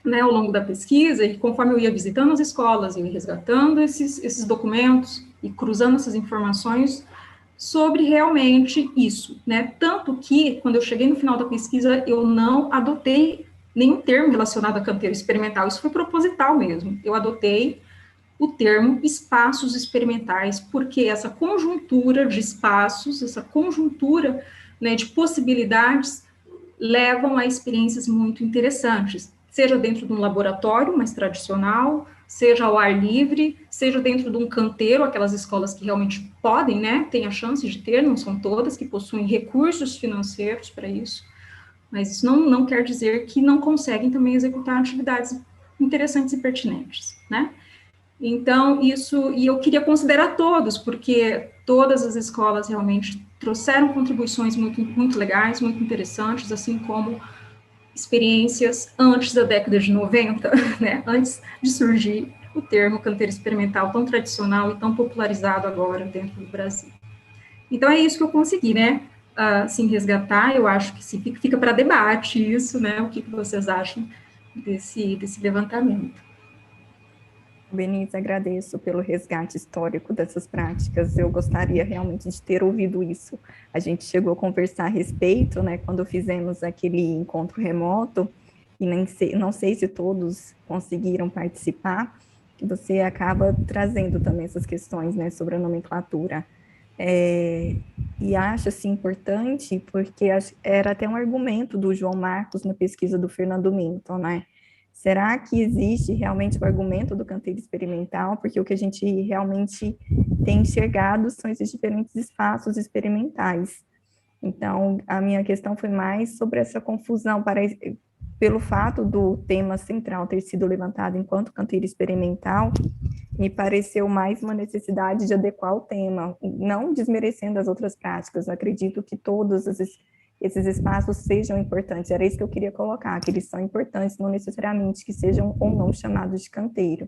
né, ao longo da pesquisa, e conforme eu ia visitando as escolas, eu ia resgatando esses documentos e cruzando essas informações sobre realmente isso, né, tanto que, quando eu cheguei no final da pesquisa, eu não adotei nenhum termo relacionado a canteiro experimental, isso foi proposital mesmo, eu adotei o termo espaços experimentais, porque essa conjuntura de espaços, essa conjuntura, né, de possibilidades, levam a experiências muito interessantes, seja dentro de um laboratório mais tradicional, seja ao ar livre, seja dentro de um canteiro, aquelas escolas que realmente podem, né, têm a chance de ter, não são todas, que possuem recursos financeiros para isso, mas isso não quer dizer que não conseguem também executar atividades interessantes e pertinentes, né? Então, isso, e eu queria considerar todos, porque todas as escolas realmente trouxeram contribuições muito legais, muito interessantes, assim como experiências antes da década de 90, né, antes de surgir o termo canteiro experimental tão tradicional e tão popularizado agora dentro do Brasil. Então, é isso que eu consegui, né, assim, resgatar. Eu acho que fica para debate isso, né, o que vocês acham desse levantamento. Beniz, agradeço pelo resgate histórico dessas práticas. Eu gostaria realmente de ter ouvido isso. A gente chegou a conversar a respeito, né, quando fizemos aquele encontro remoto, e não sei se todos conseguiram participar, que você acaba trazendo também essas questões, né, sobre a nomenclatura. E acho assim importante porque era até um argumento do João Marcos na pesquisa do Fernando Minton, né? Será que existe realmente o argumento do canteiro experimental? Porque o que a gente realmente tem enxergado são esses diferentes espaços experimentais. Então, a minha questão foi mais sobre essa confusão, pelo fato do tema central ter sido levantado enquanto canteiro experimental, me pareceu mais uma necessidade de adequar o tema, não desmerecendo as outras práticas. Eu acredito que todos esses espaços sejam importantes. Era isso que eu queria colocar, que eles são importantes, não necessariamente que sejam ou não chamados de canteiro.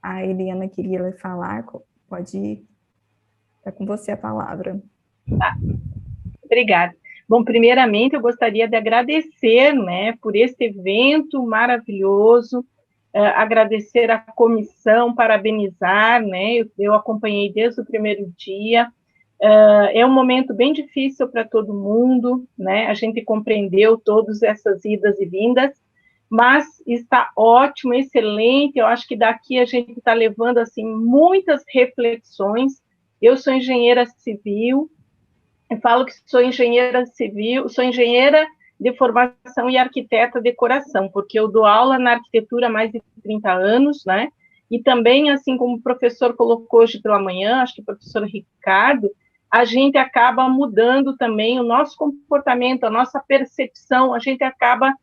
A Eliana queria falar, pode ir. É com você a palavra. Tá. Obrigada. Bom, primeiramente, eu gostaria de agradecer, né, por este evento maravilhoso, agradecer à comissão, parabenizar, né, eu acompanhei desde o primeiro dia. É um momento bem difícil para todo mundo, né, a gente compreendeu todas essas idas e vindas, mas está ótimo, excelente, eu acho que daqui a gente está levando, assim, muitas reflexões. Eu sou engenheira civil, eu falo que sou engenheira civil, sou engenheira de formação e arquiteta de decoração, porque eu dou aula na arquitetura há mais de 30 anos, né? E também, assim como o professor colocou hoje pela manhã, acho que o professor Ricardo, a gente acaba mudando também o nosso comportamento, a nossa percepção, a gente acaba,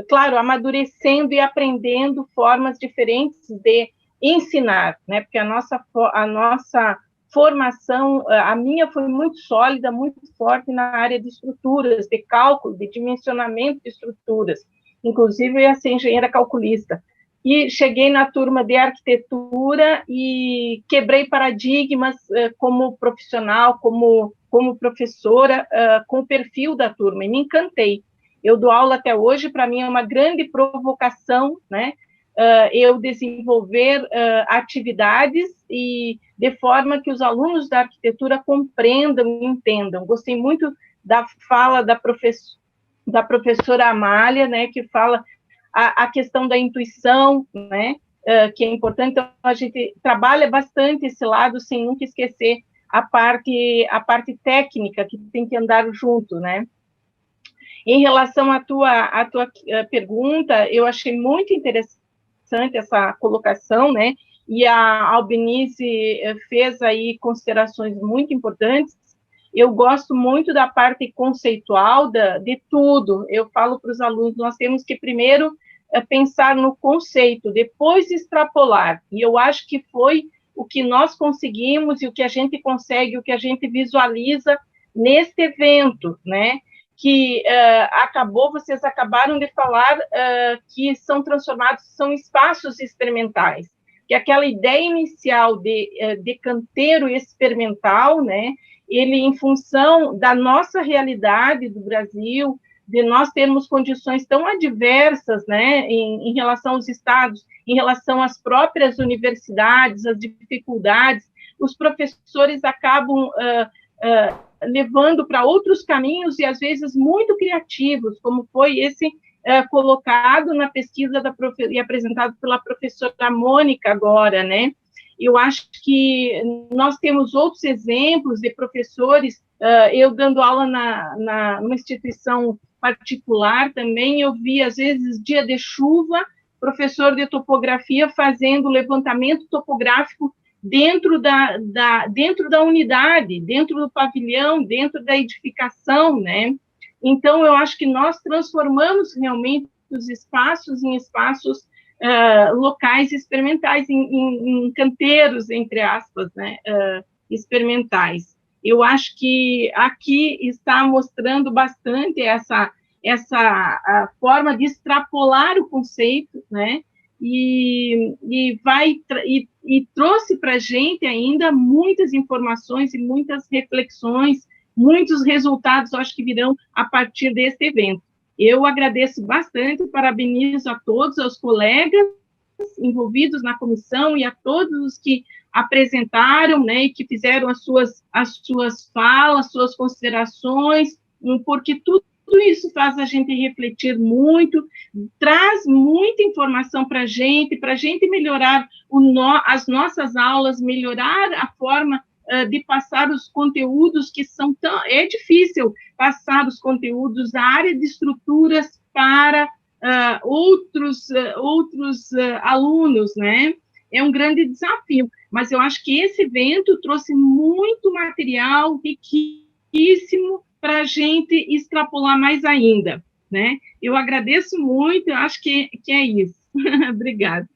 claro, amadurecendo e aprendendo formas diferentes de ensinar, né? Porque a nossa formação, a minha foi muito sólida, muito forte na área de estruturas, de cálculo, de dimensionamento de estruturas. Inclusive, eu ia ser engenheira calculista. E cheguei na turma de arquitetura e quebrei paradigmas como profissional, como professora, com o perfil da turma, e me encantei. Eu dou aula até hoje, para mim é uma grande provocação, né? Eu desenvolver atividades e de forma que os alunos da arquitetura compreendam e entendam. Gostei muito da fala da professora Amália, né, que fala a questão da intuição, né, que é importante. Então, a gente trabalha bastante esse lado, sem nunca esquecer a parte técnica, que tem que andar junto, né. Em relação à tua pergunta, eu achei muito interessante essa colocação, né, e a Albenize fez aí considerações muito importantes. Eu gosto muito da parte conceitual de tudo. Eu falo para os alunos, nós temos que primeiro pensar no conceito, depois extrapolar, e eu acho que foi o que nós conseguimos e o que a gente consegue, o que a gente visualiza neste evento, né, que vocês acabaram de falar que são transformados, são espaços experimentais, que aquela ideia inicial de canteiro experimental, né, ele, em função da nossa realidade do Brasil, de nós termos condições tão adversas, né, em relação aos estados, em relação às próprias universidades, as dificuldades, os professores acabam levando para outros caminhos e, às vezes, muito criativos, como foi esse colocado na pesquisa e apresentado pela professora Mônica agora, né? Eu acho que nós temos outros exemplos de professores, eu dando aula numa instituição particular também, eu vi, às vezes, dia de chuva, professor de topografia fazendo levantamento topográfico dentro da unidade, dentro do pavilhão, dentro da edificação, né? Então, eu acho que nós transformamos realmente os espaços em espaços locais experimentais, em canteiros, entre aspas, né, experimentais. Eu acho que aqui está mostrando bastante essa forma de extrapolar o conceito, né, e trouxe para a gente ainda muitas informações e muitas reflexões, muitos resultados, eu acho que virão a partir desse evento. Eu agradeço bastante, parabenizo a todos, aos colegas envolvidos na comissão e a todos os que apresentaram, né, e que fizeram as suas falas, suas considerações, porque tudo isso faz a gente refletir muito, traz muita informação para a gente melhorar as nossas aulas, melhorar a forma de passar os conteúdos que são tão... É difícil passar os conteúdos da área de estruturas para outros alunos, né? É um grande desafio, mas eu acho que esse evento trouxe muito material riquíssimo para a gente extrapolar mais ainda, né? Eu agradeço muito, eu acho que é isso. Obrigada.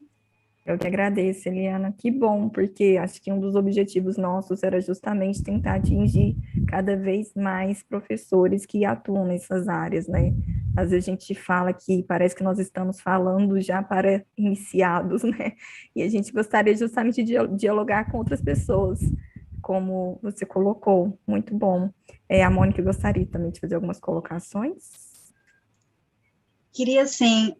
Eu que agradeço, Eliana. Que bom, porque acho que um dos objetivos nossos era justamente tentar atingir cada vez mais professores que atuam nessas áreas, né? Às vezes a gente fala que parece que nós estamos falando já para iniciados, né? E a gente gostaria justamente de dialogar com outras pessoas, como você colocou. Muito bom. A Mônica gostaria também de fazer algumas colocações. Queria, assim,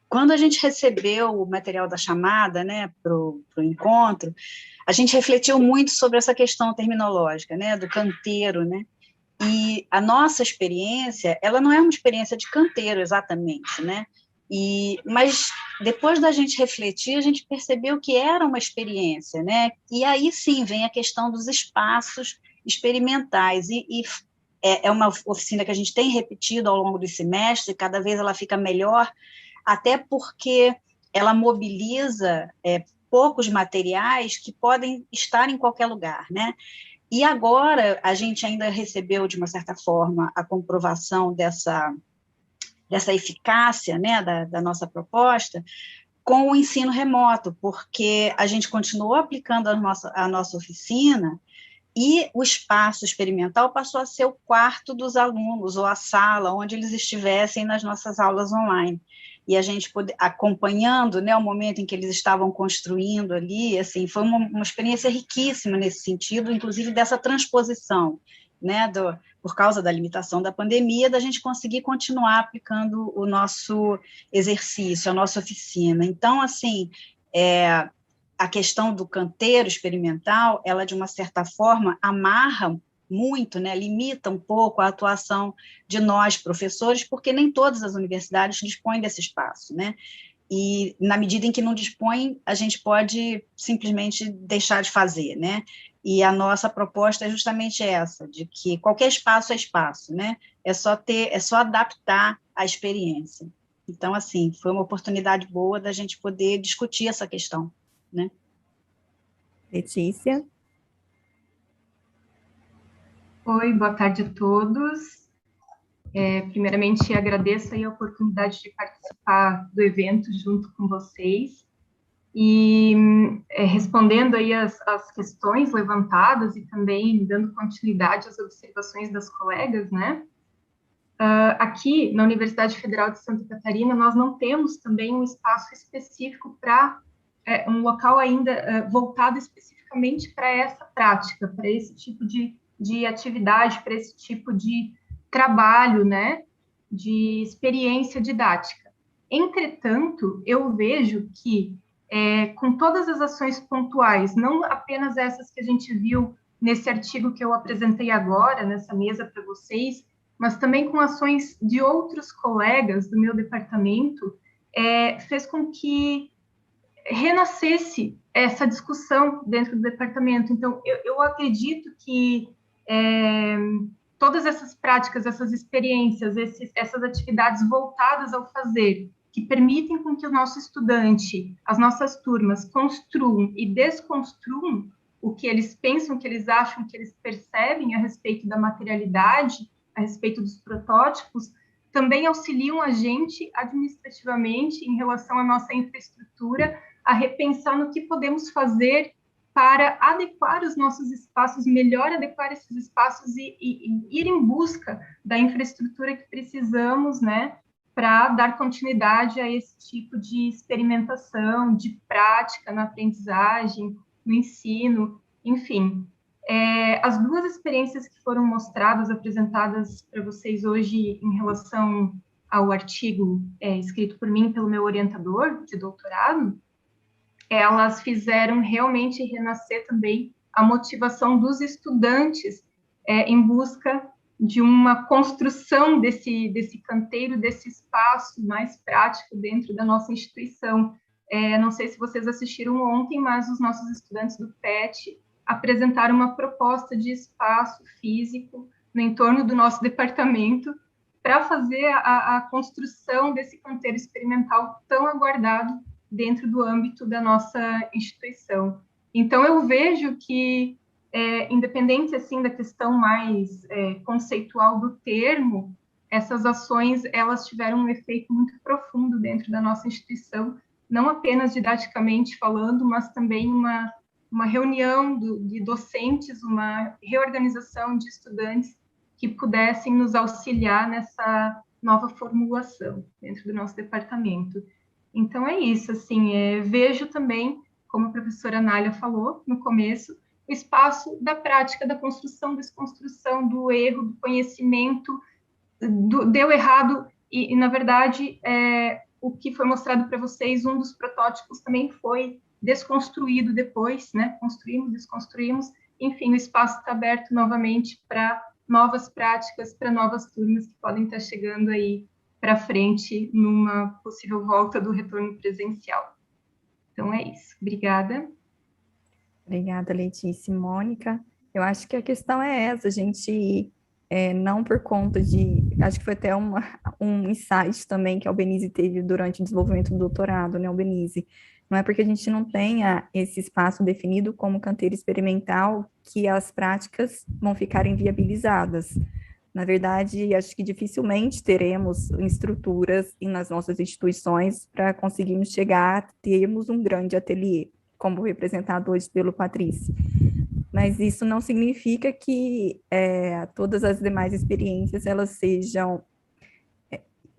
quando a gente recebeu o material da chamada, né, para o encontro, a gente refletiu muito sobre essa questão terminológica, né, do canteiro, né, e a nossa experiência, ela não é uma experiência de canteiro exatamente, né, mas depois da gente refletir, a gente percebeu que era uma experiência, né, e aí sim vem a questão dos espaços experimentais, é uma oficina que a gente tem repetido ao longo do semestre, cada vez ela fica melhor, até porque ela mobiliza poucos materiais que podem estar em qualquer lugar, né? E agora a gente ainda recebeu, de uma certa forma, a comprovação dessa eficácia, né, da nossa proposta, com o ensino remoto, porque a gente continuou aplicando a nossa oficina, e o espaço experimental passou a ser o quarto dos alunos, ou a sala onde eles estivessem nas nossas aulas online. E a gente acompanhando, né, o momento em que eles estavam construindo ali, assim, foi uma experiência riquíssima nesse sentido, inclusive dessa transposição, né, por causa da limitação da pandemia, da gente conseguir continuar aplicando o nosso exercício, a nossa oficina. Então, assim, a questão do canteiro experimental, ela, de uma certa forma, amarra muito, né, limita um pouco a atuação de nós, professores, porque nem todas as universidades dispõem desse espaço, né, e na medida em que não dispõem, a gente pode simplesmente deixar de fazer, né, e a nossa proposta é justamente essa, de que qualquer espaço é espaço, né, é só adaptar a experiência. Então, assim, foi uma oportunidade boa da gente poder discutir essa questão, né? Letícia? Oi, boa tarde a todos. Primeiramente, agradeço aí a oportunidade de participar do evento junto com vocês e respondendo aí as questões levantadas e também dando continuidade às observações das colegas, né? Aqui na Universidade Federal de Santa Catarina, nós não temos também um espaço específico para um local ainda voltado especificamente para essa prática, para esse tipo de atividade, para esse tipo de trabalho, né, de experiência didática. Entretanto, eu vejo que, com todas as ações pontuais, não apenas essas que a gente viu nesse artigo que eu apresentei agora, nessa mesa para vocês, mas também com ações de outros colegas do meu departamento, fez com que renascesse essa discussão dentro do departamento. Então, eu acredito que todas essas práticas, essas experiências, essas atividades voltadas ao fazer, que permitem com que o nosso estudante, as nossas turmas, construam e desconstruam o que eles pensam, o que eles acham, o que eles percebem a respeito da materialidade, a respeito dos protótipos, também auxiliam a gente administrativamente em relação à nossa infraestrutura, a repensar no que podemos fazer para adequar os nossos espaços, melhor adequar esses espaços e ir em busca da infraestrutura que precisamos, né, para dar continuidade a esse tipo de experimentação, de prática na aprendizagem, no ensino, enfim. As duas experiências que foram mostradas, apresentadas para vocês hoje em relação ao artigo escrito por mim, pelo meu orientador de doutorado, elas fizeram realmente renascer também a motivação dos estudantes em busca de uma construção desse canteiro, desse espaço mais prático dentro da nossa instituição. Não sei se vocês assistiram ontem, mas os nossos estudantes do PET apresentar uma proposta de espaço físico no entorno do nosso departamento para fazer a construção desse canteiro experimental tão aguardado dentro do âmbito da nossa instituição. Então, eu vejo que, independente assim da questão mais conceitual do termo, essas ações, elas tiveram um efeito muito profundo dentro da nossa instituição, não apenas didaticamente falando, mas também uma reunião de docentes, uma reorganização de estudantes que pudessem nos auxiliar nessa nova formulação dentro do nosso departamento. Então, é isso, assim, vejo também, como a professora Nália falou no começo, o espaço da prática, da construção, desconstrução, do erro, do conhecimento, deu errado, e na verdade, o que foi mostrado para vocês, um dos protótipos também foi desconstruído depois, né? Construímos, desconstruímos, enfim, o espaço está aberto novamente para novas práticas, para novas turmas que podem estar chegando aí para frente numa possível volta do retorno presencial. Então, é isso. Obrigada. Obrigada, Letícia e Mônica. Eu acho que a questão é essa, a gente, não por conta de... Acho que foi até um insight também que a Albenise teve durante o desenvolvimento do doutorado, né, Albenise? Não é porque a gente não tenha esse espaço definido como canteiro experimental que as práticas vão ficar inviabilizadas. Na verdade, acho que dificilmente teremos estruturas nas nossas instituições para conseguirmos chegar a termos um grande ateliê, como representado hoje pelo Patrício. Mas isso não significa que todas as demais experiências elas sejam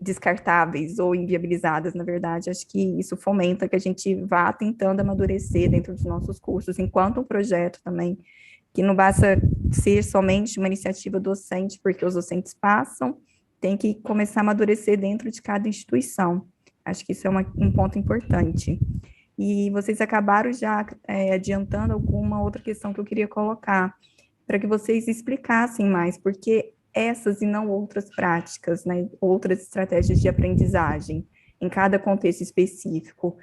descartáveis ou inviabilizadas, na verdade. Acho que isso fomenta que a gente vá tentando amadurecer dentro dos nossos cursos, enquanto um projeto também, que não basta ser somente uma iniciativa docente, porque os docentes passam, tem que começar a amadurecer dentro de cada instituição. Acho que isso é um ponto importante. E vocês acabaram já adiantando alguma outra questão que eu queria colocar, para que vocês explicassem mais, porque essas e não outras práticas, né, outras estratégias de aprendizagem, em cada contexto específico,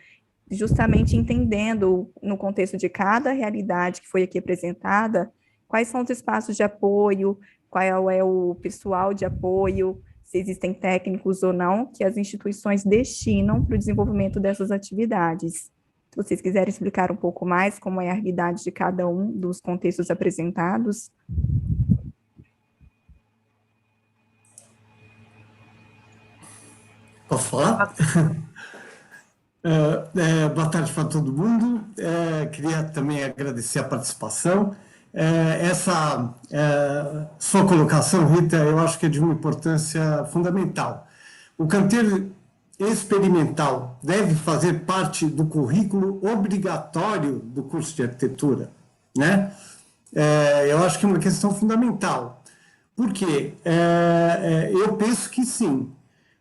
justamente entendendo, no contexto de cada realidade que foi aqui apresentada, quais são os espaços de apoio, qual é o pessoal de apoio, se existem técnicos ou não, que as instituições destinam para o desenvolvimento dessas atividades. Se vocês quiserem explicar um pouco mais como é a realidade de cada um dos contextos apresentados. Posso falar? Boa tarde para todo mundo. Queria também agradecer a participação. Essa sua colocação, Rita, eu acho que é de uma importância fundamental. O canteiro experimental deve fazer parte do currículo obrigatório do curso de arquitetura, né? Eu acho que é uma questão fundamental. Por quê? Eu penso que sim.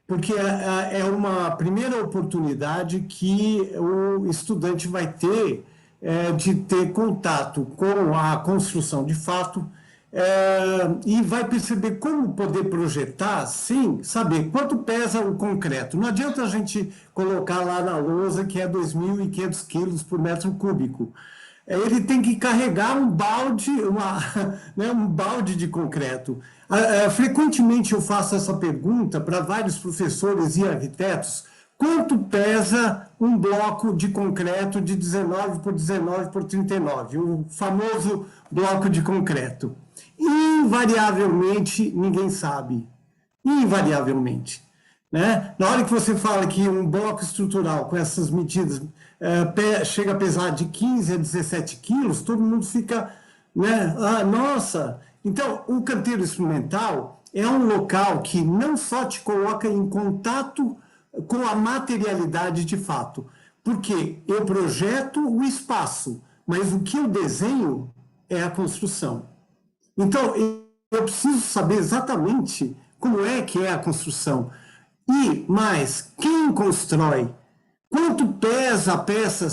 Porque é uma primeira oportunidade que o estudante vai ter de ter contato com a construção de fato e vai perceber como poder projetar sem saber quanto pesa o concreto. Não adianta a gente colocar lá na lousa que é 2.500 quilos por metro cúbico. Ele tem que carregar um balde, um balde de concreto. Frequentemente eu faço essa pergunta para vários professores e arquitetos: quanto pesa um bloco de concreto de 19 por 19 por 39, o famoso bloco de concreto? Invariavelmente ninguém sabe. Invariavelmente. Né? Na hora que você fala que um bloco estrutural com essas medidas chega a pesar de 15 a 17 quilos, todo mundo fica, né? Ah, nossa! Então, o canteiro experimental é um local que não só te coloca em contato com a materialidade de fato, porque eu projeto o espaço, mas o que eu desenho é a construção. Então, eu preciso saber exatamente como é que é a construção. E mais, quem constrói? Quanto pesa a peça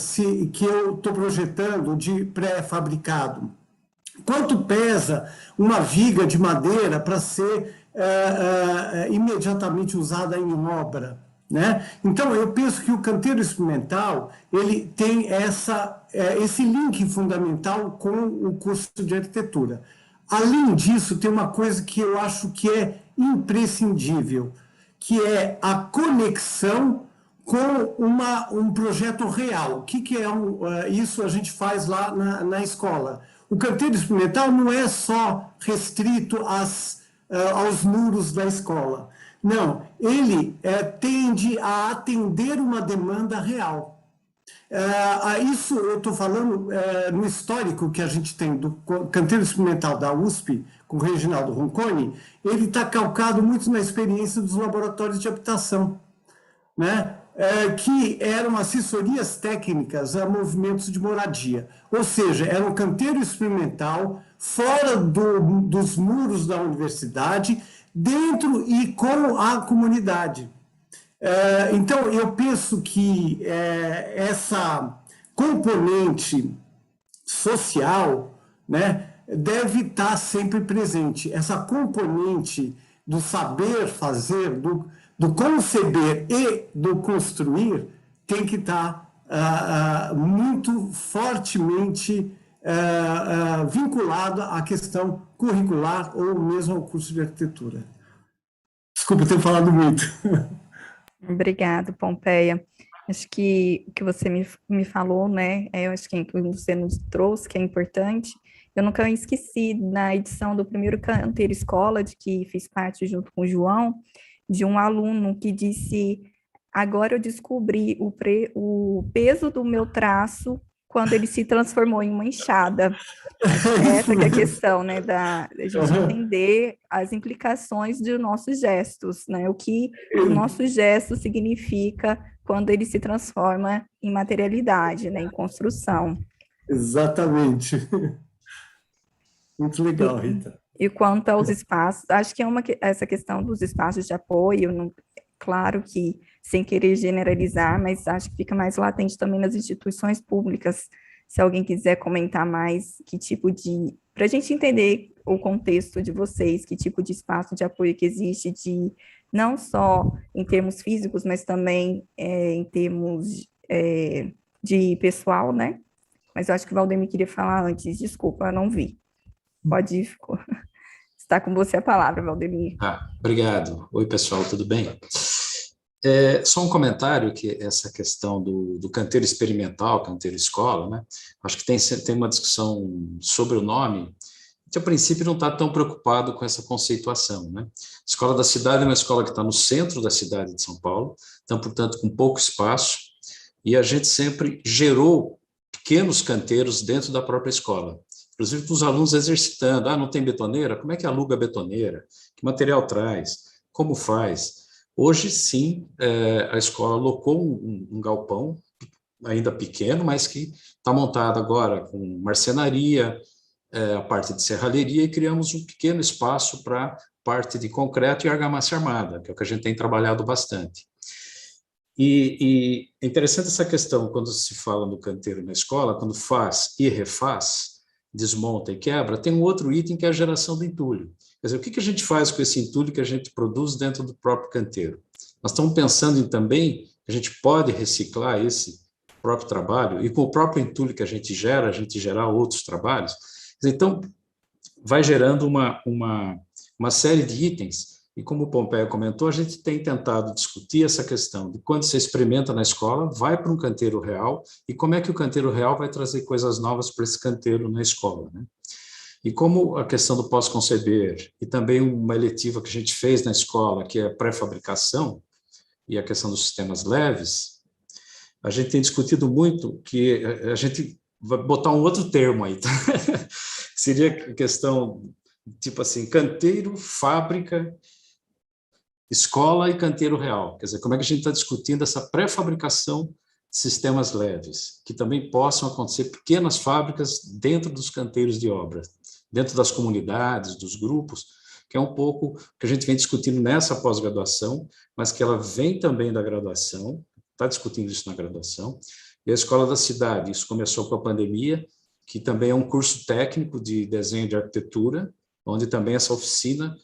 que eu estou projetando de pré-fabricado? Quanto pesa uma viga de madeira para ser imediatamente usada em obra? né? Então, eu penso que o canteiro experimental, ele tem esse link fundamental com o curso de arquitetura. Além disso, tem uma coisa que eu acho que é imprescindível, que é a conexão com um projeto real. O que é isso a gente faz lá na escola? O canteiro experimental não é só restrito aos muros da escola. Não, ele tende a atender uma demanda real. Isso eu estou falando no histórico que a gente tem do canteiro experimental da USP, com o Reginaldo Ronconi, ele está calcado muito na experiência dos laboratórios de habitação, né? Que eram assessorias técnicas a movimentos de moradia. Ou seja, era um canteiro experimental fora dos muros da universidade, dentro e com a comunidade. Então, eu penso que essa componente social, né, deve estar sempre presente. Essa componente do saber fazer, do conceber e do construir, tem que estar muito fortemente vinculado à questão curricular ou mesmo ao curso de arquitetura. Desculpa ter falado muito. Obrigada, Pompeia. Acho que o que você me falou, né, eu acho que você nos trouxe, que é importante. Eu nunca esqueci, na edição do primeiro Canteiro Escola, de que fiz parte junto com o João, de um aluno que disse: agora eu descobri o peso do meu traço quando ele se transformou em uma enxada. Essa que é a questão, né, da gente entender as implicações de nossos gestos, né, o que o nosso gesto significa quando ele se transforma em materialidade, né, em construção. Exatamente. Muito legal, Rita. E quanto aos espaços, acho que essa questão dos espaços de apoio, claro que sem querer generalizar, mas acho que fica mais latente também nas instituições públicas. Se alguém quiser comentar mais, que tipo de... Para a gente entender o contexto de vocês, que tipo de espaço de apoio que existe, não só em termos físicos, mas também em termos de pessoal, né? Mas eu acho que o Valdemir queria falar antes, desculpa, eu não vi. Pode ir, está com você a palavra, Valdemir. Obrigado. Oi, pessoal, tudo bem? Só um comentário, que essa questão do canteiro experimental, canteiro escola, né? Acho que tem uma discussão sobre o nome, que a princípio não está tão preocupado com essa conceituação, né? A Escola da Cidade é uma escola que está no centro da cidade de São Paulo, então, portanto, com pouco espaço, e a gente sempre gerou pequenos canteiros dentro da própria escola. Inclusive para os alunos exercitando, não tem betoneira? Como é que aluga a betoneira? Que material traz? Como faz? Hoje, sim, a escola alocou um galpão, ainda pequeno, mas que está montado agora com marcenaria, a parte de serralheria, e criamos um pequeno espaço para parte de concreto e argamassa armada, que é o que a gente tem trabalhado bastante. E é interessante essa questão, quando se fala no canteiro na escola, quando faz e refaz, desmonta e quebra, tem um outro item que é a geração do entulho. Quer dizer, o que a gente faz com esse entulho que a gente produz dentro do próprio canteiro? Nós estamos pensando também que a gente pode reciclar esse próprio trabalho, e com o próprio entulho que a gente gerar outros trabalhos. Então, vai gerando uma série de itens, e como o Pompeia comentou, a gente tem tentado discutir essa questão de quando você experimenta na escola, vai para um canteiro real, e como é que o canteiro real vai trazer coisas novas para esse canteiro na escola, né? E como a questão do pós-conceber, e também uma eletiva que a gente fez na escola, que é a pré-fabricação, e a questão dos sistemas leves, a gente tem discutido muito que a gente vai botar um outro termo aí, tá? Seria a questão, tipo assim, canteiro, fábrica, escola e canteiro real. Quer dizer, como é que a gente está discutindo essa pré-fabricação de sistemas leves, que também possam acontecer pequenas fábricas dentro dos canteiros de obra, dentro das comunidades, dos grupos, que é um pouco que a gente vem discutindo nessa pós-graduação, mas que ela vem também da graduação, está discutindo isso na graduação, e a Escola da Cidade, isso começou com a pandemia, que também é um curso técnico de desenho de arquitetura, onde também essa oficina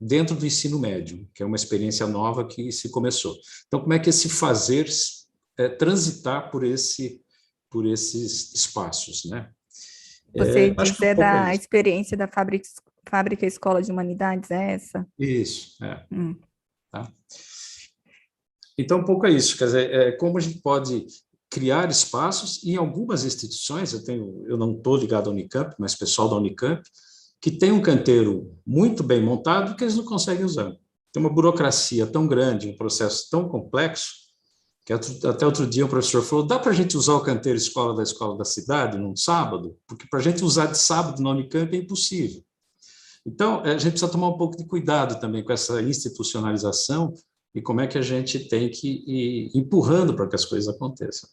dentro do ensino médio, que é uma experiência nova que se começou. Então, como é que esse fazer transitar por esses espaços, né? Você Acho diz que um pouco da isso. experiência da Fábrica Escola de Humanidades, é essa? Isso, tá? Então, um pouco é isso, quer dizer, como a gente pode criar espaços, e em algumas instituições, eu não estou ligado à Unicamp, mas pessoal da Unicamp, que tem um canteiro muito bem montado que eles não conseguem usar. Tem uma burocracia tão grande, um processo tão complexo, que até outro dia o professor falou, dá para a gente usar o canteiro escola da cidade num sábado? Porque para a gente usar de sábado na Unicamp é impossível. Então, a gente precisa tomar um pouco de cuidado também com essa institucionalização e como é que a gente tem que ir empurrando para que as coisas aconteçam.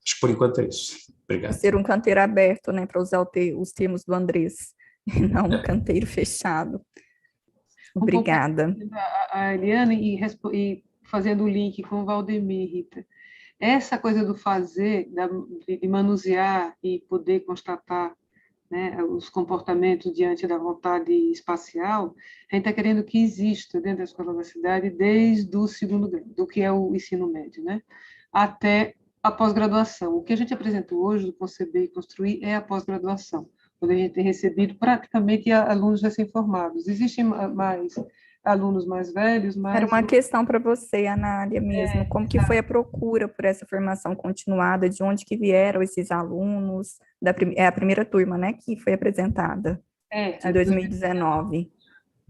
Acho que por enquanto é isso. Obrigado. Ser um canteiro aberto, né, para usar os termos do Andrés, e não um canteiro fechado. Obrigada. A Eliane e fazendo o link com o Valdemir, Rita. Essa coisa do fazer, de manusear e poder constatar, né, os comportamentos diante da vontade espacial, a gente está querendo que exista dentro da Escola da Cidade desde o segundo grau, do que é o ensino médio, né, até a pós-graduação. O que a gente apresentou hoje do Conceber e Construir é a pós-graduação, onde a gente tem recebido praticamente alunos recém-formados. Existem mais alunos mais velhos, mas... Era uma questão para você, Anália, mesmo. Como que foi a procura por essa formação continuada? De onde que vieram esses alunos? É a primeira turma, né, que foi apresentada, de 2019.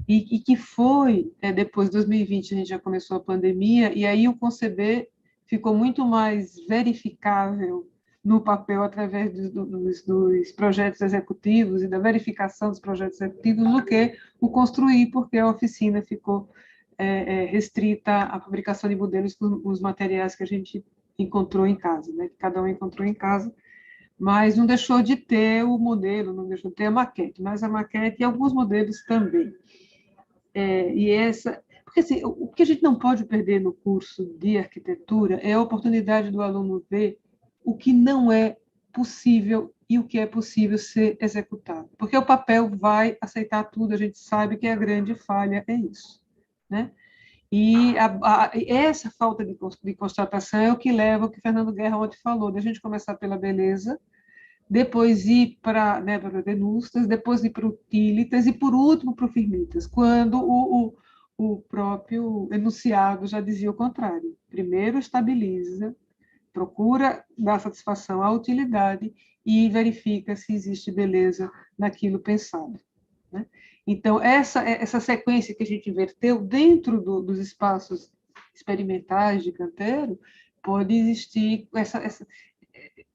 E que foi, depois de 2020, a gente já começou a pandemia, e aí o Conceber ficou muito mais verificável no papel através dos projetos executivos e da verificação dos projetos executivos do que o construir, porque a oficina ficou restrita à fabricação de modelos com os materiais que a gente encontrou em casa, né? Que cada um encontrou em casa, mas não deixou de ter o modelo, não deixou de ter a maquete, mas a maquete e alguns modelos também. Porque assim, o que a gente não pode perder no curso de arquitetura é a oportunidade do aluno ver o que não é possível e o que é possível ser executado. Porque o papel vai aceitar tudo, a gente sabe que a grande falha é isso, né? E essa falta de constatação é o que leva, o que Fernando Guerra ontem falou, de a gente começar pela beleza, depois ir para denúncias, depois ir para o utilitas e, por último, para o firmitas, quando o próprio enunciado já dizia o contrário. Primeiro estabiliza, procura dar satisfação à utilidade e verifica se existe beleza naquilo pensado, né? Então, essa sequência que a gente inverteu dentro dos espaços experimentais de canteiro, pode existir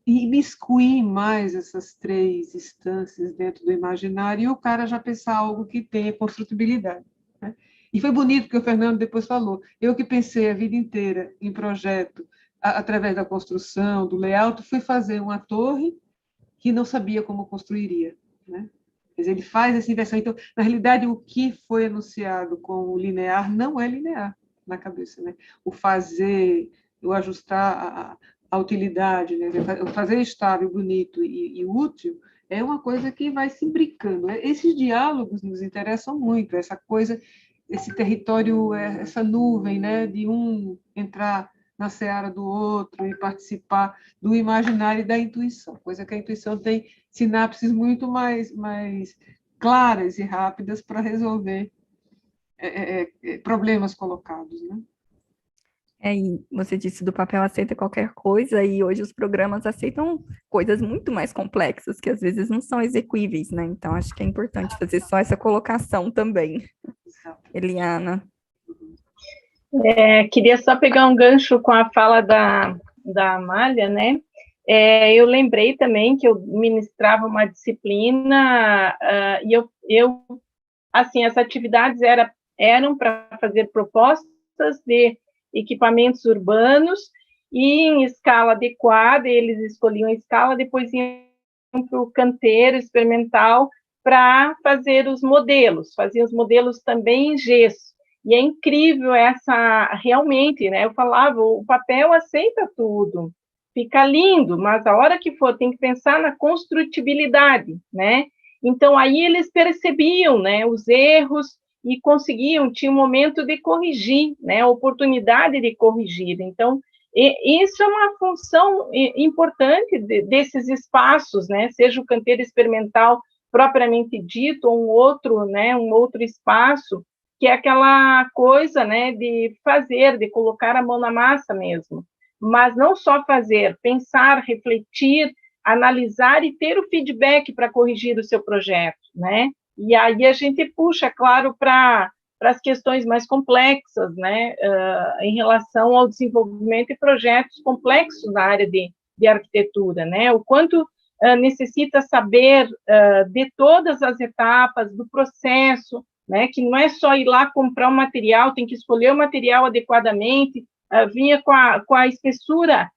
imiscuir mais essas três instâncias dentro do imaginário e o cara já pensar algo que tenha construtibilidade, né? E foi bonito que o Fernando depois falou. Eu que pensei a vida inteira em projeto, através da construção, do layout, fui fazer uma torre que não sabia como construiria, né? Mas ele faz essa inversão. Então, na realidade, o que foi enunciado como linear não é linear na cabeça, né? O fazer, o ajustar a utilidade, né? O fazer estável, bonito e útil é uma coisa que vai se brincando. Esses diálogos nos interessam muito, essa coisa, esse território, essa nuvem, né? De um entrar na seara do outro e participar do imaginário e da intuição, coisa que a intuição tem sinapses muito mais claras e rápidas para resolver problemas colocados, né? E você disse do papel aceita qualquer coisa, e hoje os programas aceitam coisas muito mais complexas, que às vezes não são execuíveis, né? Então, acho que é importante fazer só essa colocação também. Eliana. Queria só pegar um gancho com a fala da Amália, né? Eu lembrei também que eu ministrava uma disciplina e eu assim, as atividades eram para fazer propostas de equipamentos urbanos e em escala adequada, eles escolhiam a escala, depois iam para o canteiro experimental para fazer os modelos, faziam os modelos também em gesso. E é incrível realmente, né? Eu falava, o papel aceita tudo, fica lindo, mas a hora que for, tem que pensar na construtibilidade, né? Então, aí eles percebiam, né, os erros e conseguiam, tinha um momento de corrigir, né, a oportunidade de corrigir. Então, isso é uma função importante desses espaços, né, seja o canteiro experimental propriamente dito, ou um outro espaço, que é aquela coisa, né, de fazer, de colocar a mão na massa mesmo. Mas não só fazer, pensar, refletir, analisar e ter o feedback para corrigir o seu projeto, né? E aí a gente puxa, claro, para as questões mais complexas, né, em relação ao desenvolvimento de projetos complexos na área de arquitetura, né? O quanto necessita saber de todas as etapas do processo, né? Que não é só ir lá comprar um material, tem que escolher o material adequadamente, vinha com a espessura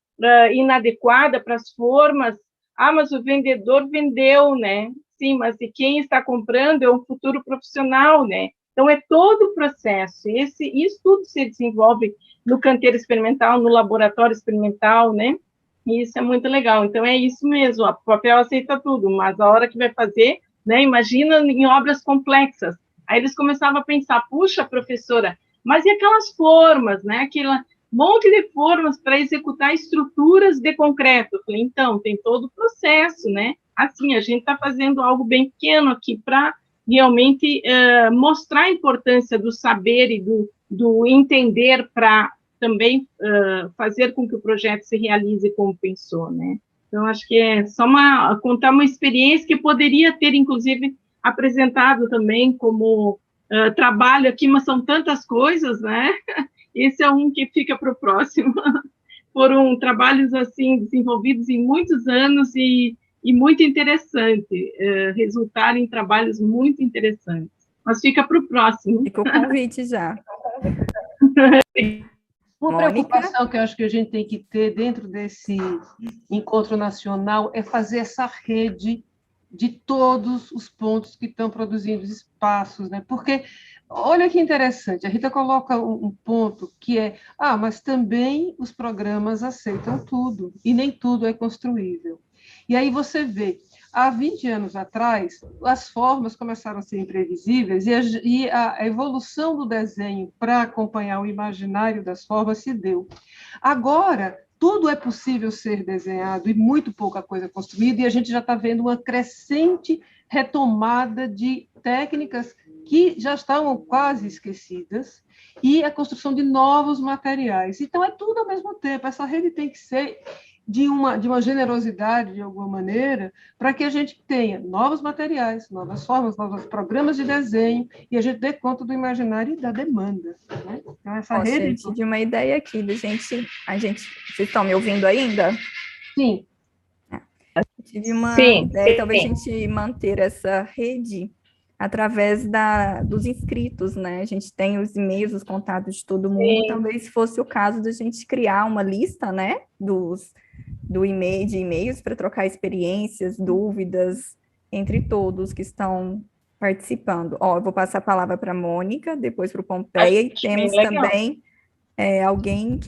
inadequada para as formas. Mas o vendedor vendeu, né? Sim, mas e quem está comprando é um futuro profissional, né? Então, é todo o processo. Isso tudo se desenvolve no canteiro experimental, no laboratório experimental, né? E isso é muito legal. Então, é isso mesmo, o papel aceita tudo, mas a hora que vai fazer, né? Imagina em obras complexas. Aí eles começavam a pensar, puxa, professora, mas e aquelas formas, né? Aquela monte de formas para executar estruturas de concreto. Eu falei, então, tem todo o processo, né? Assim, a gente está fazendo algo bem pequeno aqui para realmente mostrar a importância do saber e do entender para também fazer com que o projeto se realize como pensou, né? Então, acho que é só contar uma experiência que poderia ter, inclusive, apresentado também como trabalho aqui, mas são tantas coisas, né? Esse é um que fica para o próximo. Foram trabalhos, assim, desenvolvidos em muitos anos e muito interessante, resultaram em trabalhos muito interessantes. Mas fica para o próximo. Fica o convite já. Uma preocupação que eu acho que a gente tem que ter dentro desse encontro nacional é fazer essa rede de todos os pontos que estão produzindo espaços, né? Porque, olha que interessante, a Rita coloca um ponto que é, mas também os programas aceitam tudo, e nem tudo é construível. E aí você vê, há 20 anos atrás, as formas começaram a ser imprevisíveis e a evolução do desenho para acompanhar o imaginário das formas se deu. Agora, tudo é possível ser desenhado e muito pouca coisa construída, e a gente já está vendo uma crescente retomada de técnicas que já estavam quase esquecidas e a construção de novos materiais. Então, é tudo ao mesmo tempo. Essa rede tem que ser de uma generosidade, de alguma maneira, para que a gente tenha novos materiais, novas formas, novos programas de desenho, e a gente dê conta do imaginário e da demanda. Né? Então, essa rede... Gente, de uma ideia aqui, vocês estão me ouvindo ainda? Sim. Tive uma ideia, talvez a gente manter essa rede através dos inscritos, né? A gente tem os e-mails, os contatos de todo mundo, talvez fosse o caso de a gente criar uma lista, né, de e-mails para trocar experiências, dúvidas entre todos que estão participando. Eu vou passar a palavra para a Mônica, depois para o Pompeia, e temos também alguém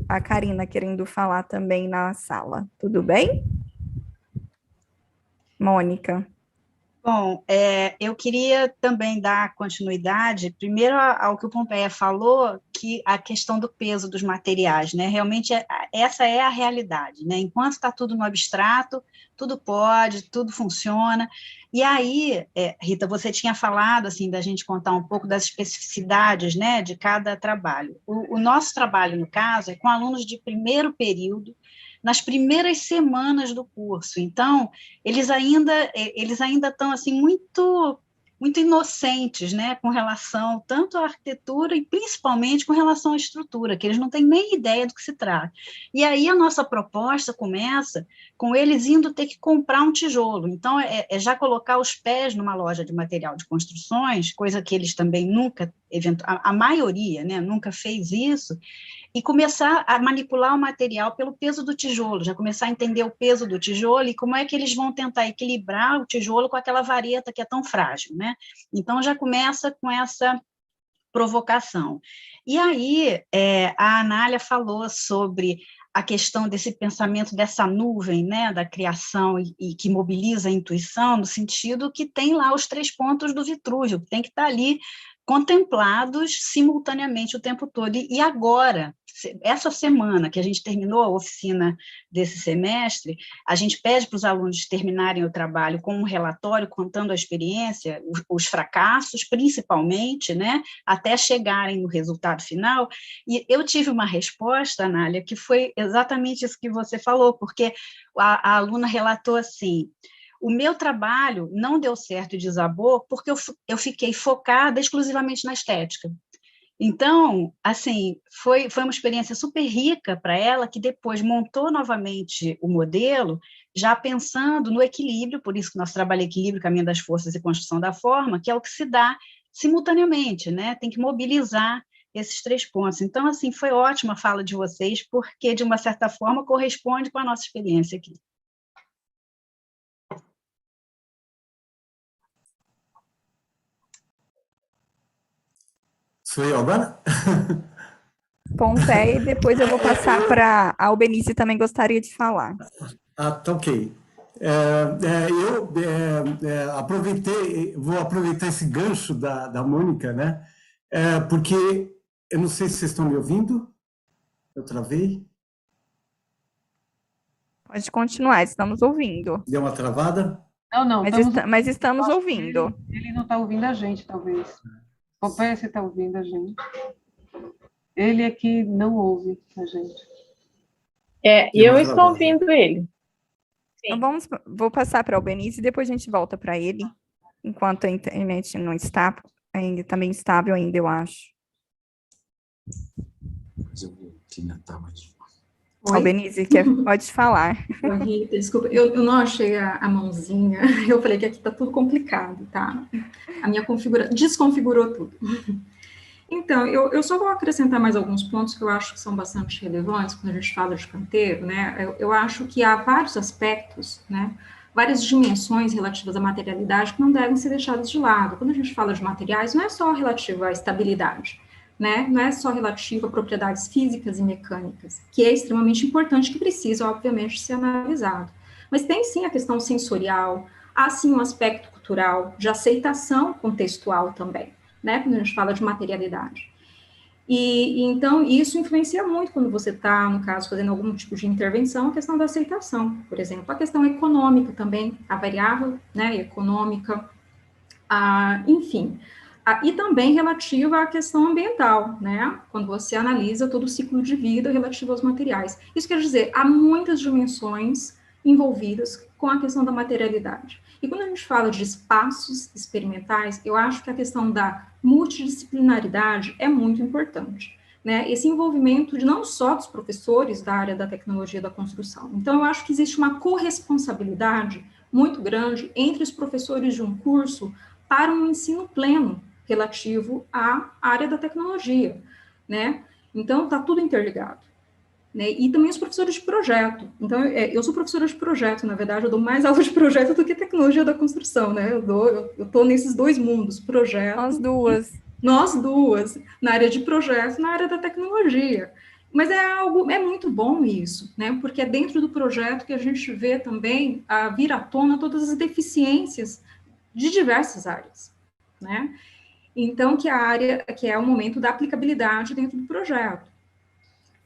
a Karina querendo falar também na sala. Tudo bem? Mônica. Bom, eu queria também dar continuidade, primeiro ao que o Pompeia falou, que a questão do peso dos materiais, né? Realmente essa é a realidade, né? Enquanto está tudo no abstrato, tudo pode, tudo funciona. E aí, Rita, você tinha falado assim da gente contar um pouco das especificidades, né, de cada trabalho. O nosso trabalho, no caso, é com alunos de primeiro período, nas primeiras semanas do curso. Então, eles ainda estão assim muito inocentes, né, com relação tanto à arquitetura e principalmente com relação à estrutura, que eles não têm nem ideia do que se trata. E aí a nossa proposta começa com eles indo ter que comprar um tijolo. Então, é já colocar os pés numa loja de material de construções, coisa que eles também nunca, a maioria, né, nunca fez isso, e começar a manipular o material pelo peso do tijolo, já começar a entender o peso do tijolo e como é que eles vão tentar equilibrar o tijolo com aquela vareta que é tão frágil, né? Então, já começa com essa provocação. E aí, a Anália falou sobre a questão desse pensamento dessa nuvem, né, da criação e que mobiliza a intuição, no sentido que tem lá os 3 pontos do Vitruvio, que tem que estar ali contemplados simultaneamente o tempo todo. E agora, essa semana que a gente terminou a oficina desse semestre, a gente pede para os alunos terminarem o trabalho com um relatório contando a experiência, os fracassos, principalmente, né, até chegarem no resultado final. E eu tive uma resposta, Anália, que foi exatamente isso que você falou, porque a aluna relatou assim: o meu trabalho não deu certo e desabou porque eu fiquei focada exclusivamente na estética. Então, assim, foi uma experiência super rica para ela, que depois montou novamente o modelo, já pensando no equilíbrio, por isso que nosso trabalho é equilíbrio, caminho das forças e construção da forma, que é o que se dá simultaneamente, né? Tem que mobilizar esses 3 pontos. Então, assim, foi ótima a fala de vocês, porque, de uma certa forma, corresponde com a nossa experiência aqui. Sou eu agora? Pompé, e depois eu vou passar para a Albenice, também gostaria de falar. Tá ok. Vou aproveitar esse gancho da Mônica, né? Porque eu não sei se vocês estão me ouvindo. Eu travei. Pode continuar, estamos ouvindo. Deu uma travada? Não, mas estamos ouvindo. Ele não está ouvindo a gente, talvez. Pompé, você está ouvindo a gente? Ele é que não ouve a gente. Eu estou ouvindo ele. Então vou passar para o Albenice e depois a gente volta para ele, enquanto a internet não está ainda também estável ainda, eu acho. Albenice, pode falar. Oi, Rita, desculpa, eu não achei a mãozinha, eu falei que aqui está tudo complicado, tá? A minha desconfigurou tudo. Então, eu só vou acrescentar mais alguns pontos que eu acho que são bastante relevantes quando a gente fala de canteiro, né? Eu acho que há vários aspectos, né? Várias dimensões relativas à materialidade que não devem ser deixadas de lado. Quando a gente fala de materiais, não é só relativo à estabilidade, né? Não é só relativo a propriedades físicas e mecânicas, que é extremamente importante, que precisa, obviamente, ser analisado. Mas tem, sim, a questão sensorial, há, sim, um aspecto cultural, de aceitação contextual também, né, quando a gente fala de materialidade. E então, isso influencia muito quando você está, no caso, fazendo algum tipo de intervenção, a questão da aceitação, por exemplo, a questão econômica também, a variável, né, econômica, enfim, e também relativa à questão ambiental, né, quando você analisa todo o ciclo de vida relativo aos materiais. Isso quer dizer, há muitas dimensões envolvidas com a questão da materialidade. E quando a gente fala de espaços experimentais, eu acho que a questão da multidisciplinaridade é muito importante, né? Esse envolvimento de não só dos professores da área da tecnologia da construção. Então, eu acho que existe uma corresponsabilidade muito grande entre os professores de um curso para um ensino pleno relativo à área da tecnologia, né? Então, está tudo interligado. Né, e também os professores de projeto. Então, eu sou professora de projeto, na verdade, eu dou mais aula de projeto do que tecnologia da construção, né? Eu estou nesses 2 mundos, projeto... Nós duas, na área de projeto, na área da tecnologia. Mas é muito bom isso, né? Porque é dentro do projeto que a gente vê também vir à tona todas as deficiências de diversas áreas, né? Então, que é o momento da aplicabilidade dentro do projeto.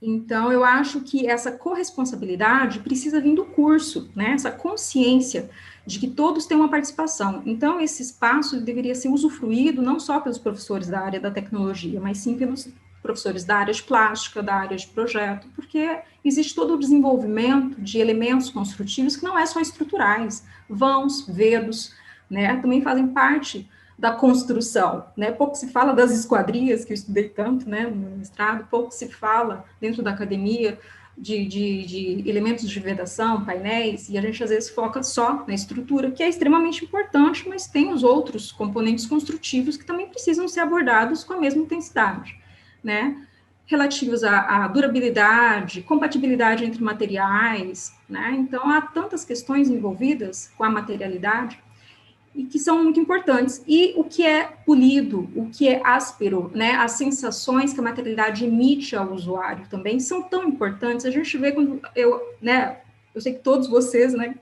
Então, eu acho que essa corresponsabilidade precisa vir do curso, né? Essa consciência de que todos têm uma participação. Então, esse espaço deveria ser usufruído não só pelos professores da área da tecnologia, mas sim pelos professores da área de plástica, da área de projeto, porque existe todo o desenvolvimento de elementos construtivos que não é só estruturais, vãos, vedos, né? Também fazem parte da construção, né? Pouco se fala das esquadrias, que eu estudei tanto, né, no mestrado, pouco se fala dentro da academia de elementos de vedação, painéis, e a gente às vezes foca só na estrutura, que é extremamente importante, mas tem os outros componentes construtivos que também precisam ser abordados com a mesma intensidade, né? Relativos à durabilidade, compatibilidade entre materiais, né? Então, há tantas questões envolvidas com a materialidade. e que são muito importantes. E o que é polido, o que é áspero, né? As sensações que a materialidade emite ao usuário também são tão importantes. A gente vê quando eu sei que todos vocês, né,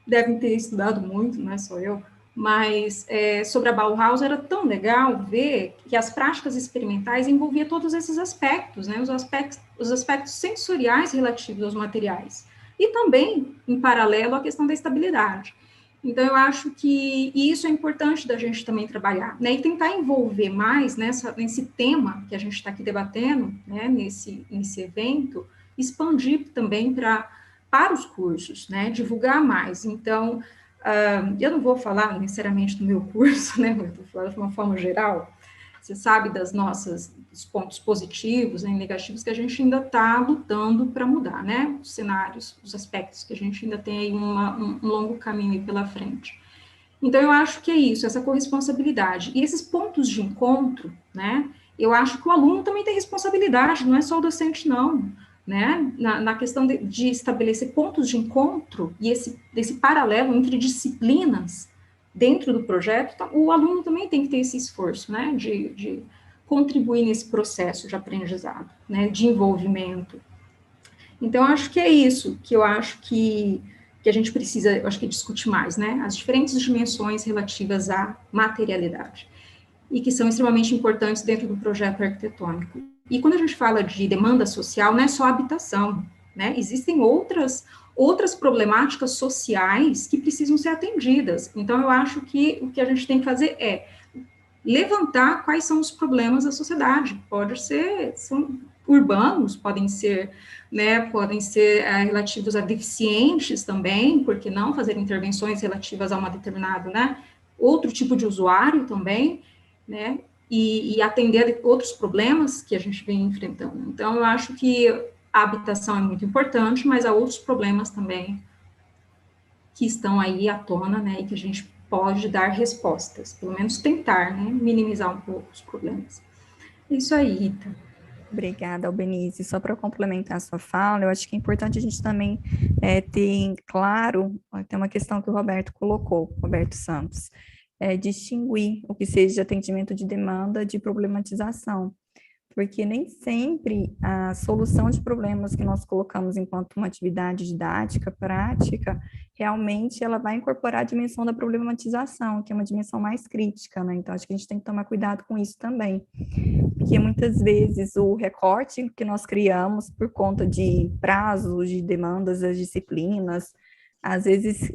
devem ter estudado muito, não é só eu, mas sobre a Bauhaus era tão legal ver que as práticas experimentais envolviam todos esses aspectos, né? Os aspectos sensoriais relativos aos materiais. E também, em paralelo, a questão da estabilidade. Então, eu acho que isso é importante da gente também trabalhar, né, e tentar envolver mais nesse tema que a gente está aqui debatendo, né, nesse evento, expandir também para os cursos, né, divulgar mais. Então, eu não vou falar necessariamente do meu curso, né, eu vou falar de uma forma geral. Você sabe dos pontos positivos, né, e negativos que a gente ainda está lutando para mudar, né? Os cenários, os aspectos que a gente ainda tem aí um longo caminho aí pela frente. Então, eu acho que é isso, essa corresponsabilidade. E esses pontos de encontro, né? Eu acho que o aluno também tem responsabilidade, não é só o docente, não. Né? Na questão de estabelecer pontos de encontro e desse paralelo entre disciplinas, dentro do projeto, o aluno também tem que ter esse esforço, né, de contribuir nesse processo de aprendizado, né, de envolvimento. Então, acho que é isso que eu acho que a gente precisa, eu acho que discutir mais, né, as diferentes dimensões relativas à materialidade, e que são extremamente importantes dentro do projeto arquitetônico. E quando a gente fala de demanda social, não é só habitação, né, existem outras problemáticas sociais que precisam ser atendidas. Então, eu acho que o que a gente tem que fazer é levantar quais são os problemas da sociedade. São urbanos, podem ser relativos a deficientes também, por que não fazer intervenções relativas a uma determinada, né, outro tipo de usuário também, né, e atender a outros problemas que a gente vem enfrentando. Então, eu acho que a habitação é muito importante, mas há outros problemas também que estão aí à tona, né, e que a gente pode dar respostas, pelo menos tentar, né, minimizar um pouco os problemas. É isso aí, Rita. Obrigada, Albenize. Só para complementar a sua fala, eu acho que é importante a gente também ter claro, tem uma questão que o Roberto colocou, Roberto Santos, distinguir o que seja de atendimento de demanda de problematização, porque nem sempre a solução de problemas que nós colocamos enquanto uma atividade didática, prática, realmente ela vai incorporar a dimensão da problematização, que é uma dimensão mais crítica, né? Então, acho que a gente tem que tomar cuidado com isso também, porque muitas vezes o recorte que nós criamos por conta de prazos, de demandas das disciplinas, às vezes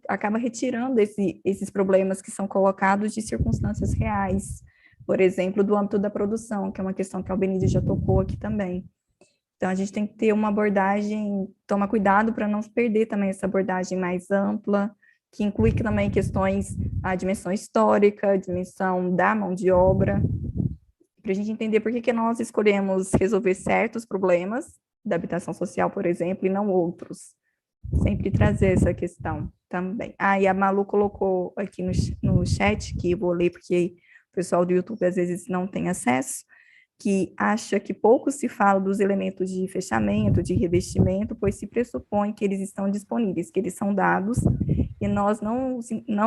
acaba retirando esses problemas que são colocados de circunstâncias reais, por exemplo, do âmbito da produção, que é uma questão que a Albenize já tocou aqui também. Então, a gente tem que ter uma abordagem, tomar cuidado para não perder também essa abordagem mais ampla, que inclui também questões, a dimensão histórica, a dimensão da mão de obra, para a gente entender por que nós escolhemos resolver certos problemas da habitação social, por exemplo, e não outros. Sempre trazer essa questão também. E a Malu colocou aqui no chat, que eu vou ler porque o pessoal do YouTube às vezes não tem acesso, que acha que pouco se fala dos elementos de fechamento, de revestimento, pois se pressupõe que eles estão disponíveis, que eles são dados, e nós não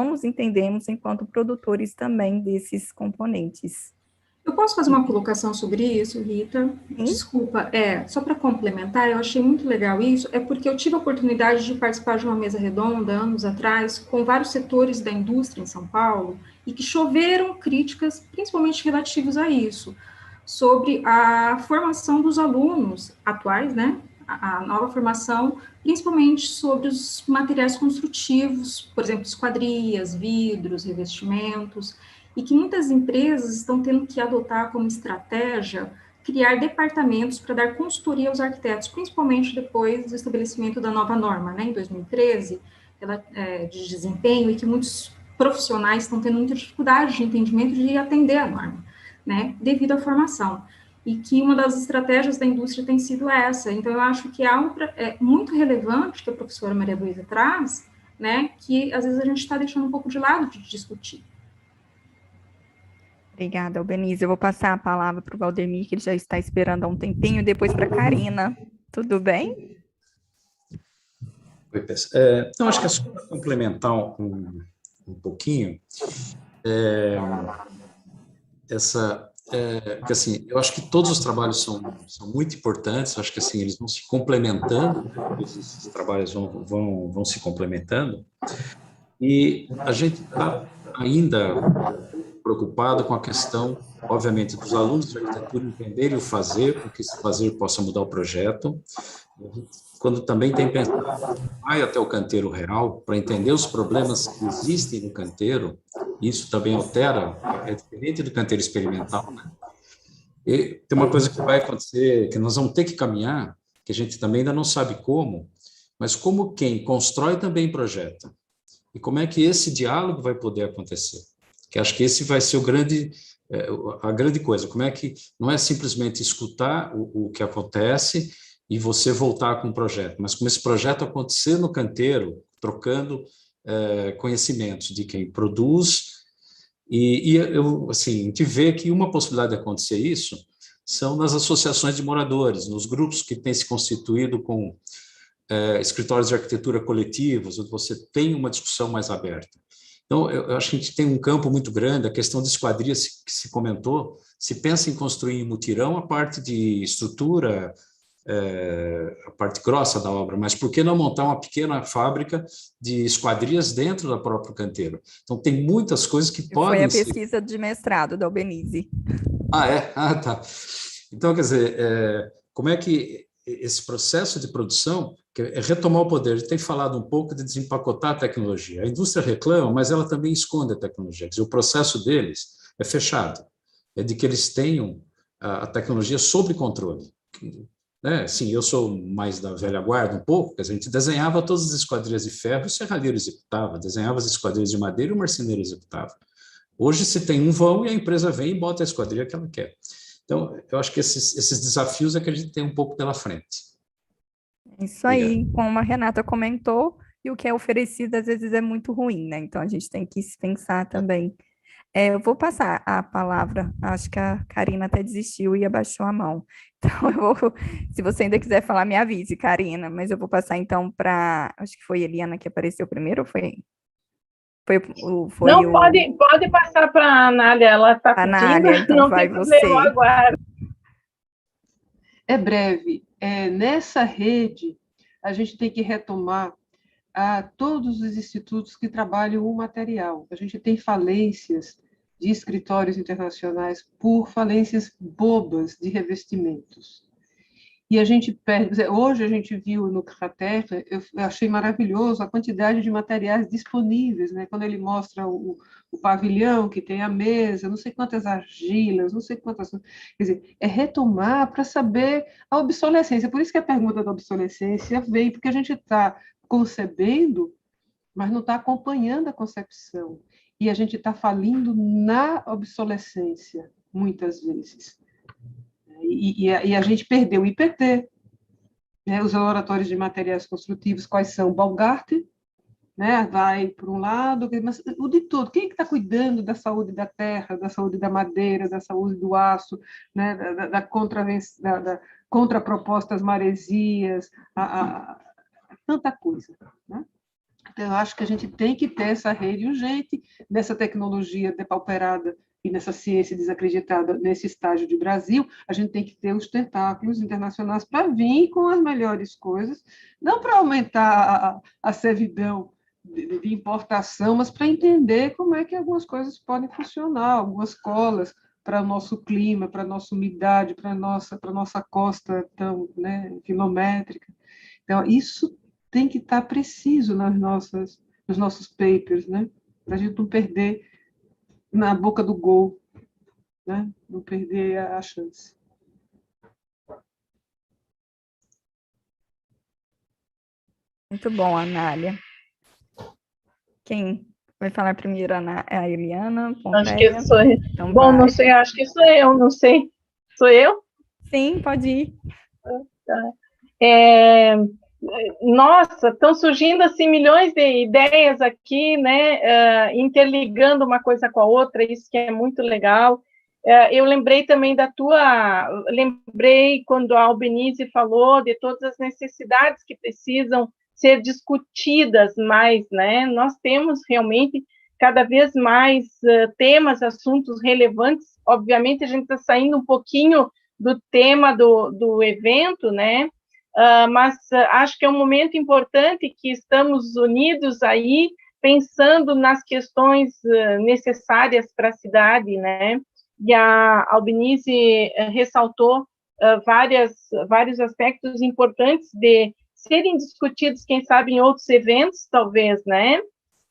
nos entendemos enquanto produtores também desses componentes. Eu posso fazer uma colocação sobre isso, Rita? Desculpa, só para complementar, eu achei muito legal isso, porque eu tive a oportunidade de participar de uma mesa redonda, anos atrás, com vários setores da indústria em São Paulo, e que choveram críticas, principalmente relativas a isso, sobre a formação dos alunos atuais, né, a nova formação, principalmente sobre os materiais construtivos, por exemplo, esquadrias, vidros, revestimentos, e que muitas empresas estão tendo que adotar como estratégia criar departamentos para dar consultoria aos arquitetos, principalmente depois do estabelecimento da nova norma, né, em 2013, de desempenho, e que muitos profissionais estão tendo muita dificuldade de entendimento de atender a norma, né, devido à formação, e que uma das estratégias da indústria tem sido essa. Então, eu acho que é muito relevante que a professora Maria Luísa traz, né, que às vezes a gente está deixando um pouco de lado de discutir. Obrigada, Albenize. Eu vou passar a palavra para o Valdemir, que ele já está esperando há um tempinho, e depois para a Karina. Tudo bem? Oi, Peça. Então, acho que é só para complementar um pouquinho, que assim, eu acho que todos os trabalhos são muito importantes, eu acho que assim, eles vão se complementando, esses trabalhos vão se complementando, e a gente está ainda preocupado com a questão, obviamente, dos alunos de arquitetura entenderem o fazer, para que esse fazer possa mudar o projeto, quando também tem pensado, vai até o canteiro real, para entender os problemas que existem no canteiro, isso também altera, é diferente do canteiro experimental, né? E tem uma coisa que vai acontecer, que nós vamos ter que caminhar, que a gente também ainda não sabe como, mas como quem constrói também projeta. E como é que esse diálogo vai poder acontecer? Que acho que esse vai ser a grande coisa. Como é que não é simplesmente escutar o que acontece e você voltar com um projeto, mas como esse projeto acontecer no canteiro, trocando conhecimentos de quem produz. E eu, assim, a gente vê que uma possibilidade de acontecer isso são nas associações de moradores, nos grupos que têm se constituído com escritórios de arquitetura coletivos, onde você tem uma discussão mais aberta. Então, eu acho que a gente tem um campo muito grande, a questão de esquadrias que se comentou, se pensa em construir em mutirão a parte de estrutura, a parte grossa da obra, mas por que não montar uma pequena fábrica de esquadrias dentro do próprio canteiro? Então, tem muitas coisas que podem ser... Foi a pesquisa de mestrado da Albenizi. Ah, é? Ah, tá. Então, quer dizer, como é que esse processo de produção é retomar o poder? A gente tem falado um pouco de desempacotar a tecnologia. A indústria reclama, mas ela também esconde a tecnologia. Quer dizer, o processo deles é fechado, é de que eles tenham a tecnologia sob controle. Sim, eu sou mais da velha guarda um pouco, a gente desenhava todas as esquadrias de ferro e o serralheiro executava, desenhava as esquadrias de madeira e o marceneiro executava. Hoje se tem um vão e a empresa vem e bota a esquadria que ela quer. Então, eu acho que esses desafios é que a gente tem um pouco pela frente. Isso aí, como a Renata comentou, e o que é oferecido às vezes é muito ruim, né? Então a gente tem que se pensar também. Eu vou passar a palavra, acho que a Karina até desistiu e abaixou a mão. Então, se você ainda quiser falar, me avise, Karina, mas eu vou passar então para, acho que foi a Eliana que apareceu primeiro, ou foi? Não, pode passar para a Anália, ela está pedindo, Anália, então não vai tem problema, eu aguardo. É breve. Nessa rede, a gente tem que retomar a todos os institutos que trabalham o material. A gente tem falências de escritórios internacionais por falências bobas de revestimentos. E a gente perde... Hoje a gente viu no Crater, eu achei maravilhoso a quantidade de materiais disponíveis, né? Quando ele mostra o pavilhão, que tem a mesa, não sei quantas argilas, não sei quantas... Quer dizer, é retomar para saber a obsolescência. Por isso que a pergunta da obsolescência vem, porque a gente está concebendo, mas não está acompanhando a concepção. E a gente está falindo na obsolescência, muitas vezes. E a gente perdeu o IPT, né? Os laboratórios de materiais construtivos, quais são? Baumgarten, né? Vai por um lado, mas o de tudo. Quem é que está cuidando da saúde da terra, da saúde da madeira, da saúde do aço, né? da contrapropostas maresias, tanta coisa, né? Então, eu acho que a gente tem que ter essa rede urgente, nessa tecnologia depauperada e nessa ciência desacreditada nesse estágio de Brasil, a gente tem que ter os tentáculos internacionais para vir com as melhores coisas, não para aumentar a servidão de importação, mas para entender como é que algumas coisas podem funcionar, algumas colas para o nosso clima, para a nossa umidade, para a nossa costa tão, né, quilométrica. Então, isso tem que estar preciso nos nossos papers, né? Para a gente não perder na boca do gol, né? Não perder a chance. Muito bom, Anália. Quem vai falar primeiro? A Eliana? Acho que sou eu. Então, bom, não sei, acho que sou eu, não sei. Sou eu? Sim, pode ir. Nossa, estão surgindo assim milhões de ideias aqui, né, interligando uma coisa com a outra, isso que é muito legal. Eu lembrei também lembrei quando a Albenizi falou de todas as necessidades que precisam ser discutidas mais, né, nós temos realmente cada vez mais temas, assuntos relevantes. Obviamente, a gente está saindo um pouquinho do tema do evento, né? Mas acho que é um momento importante que estamos unidos aí, pensando nas questões necessárias para a cidade, né? E a Albenise ressaltou vários aspectos importantes de serem discutidos, quem sabe, em outros eventos, talvez, né?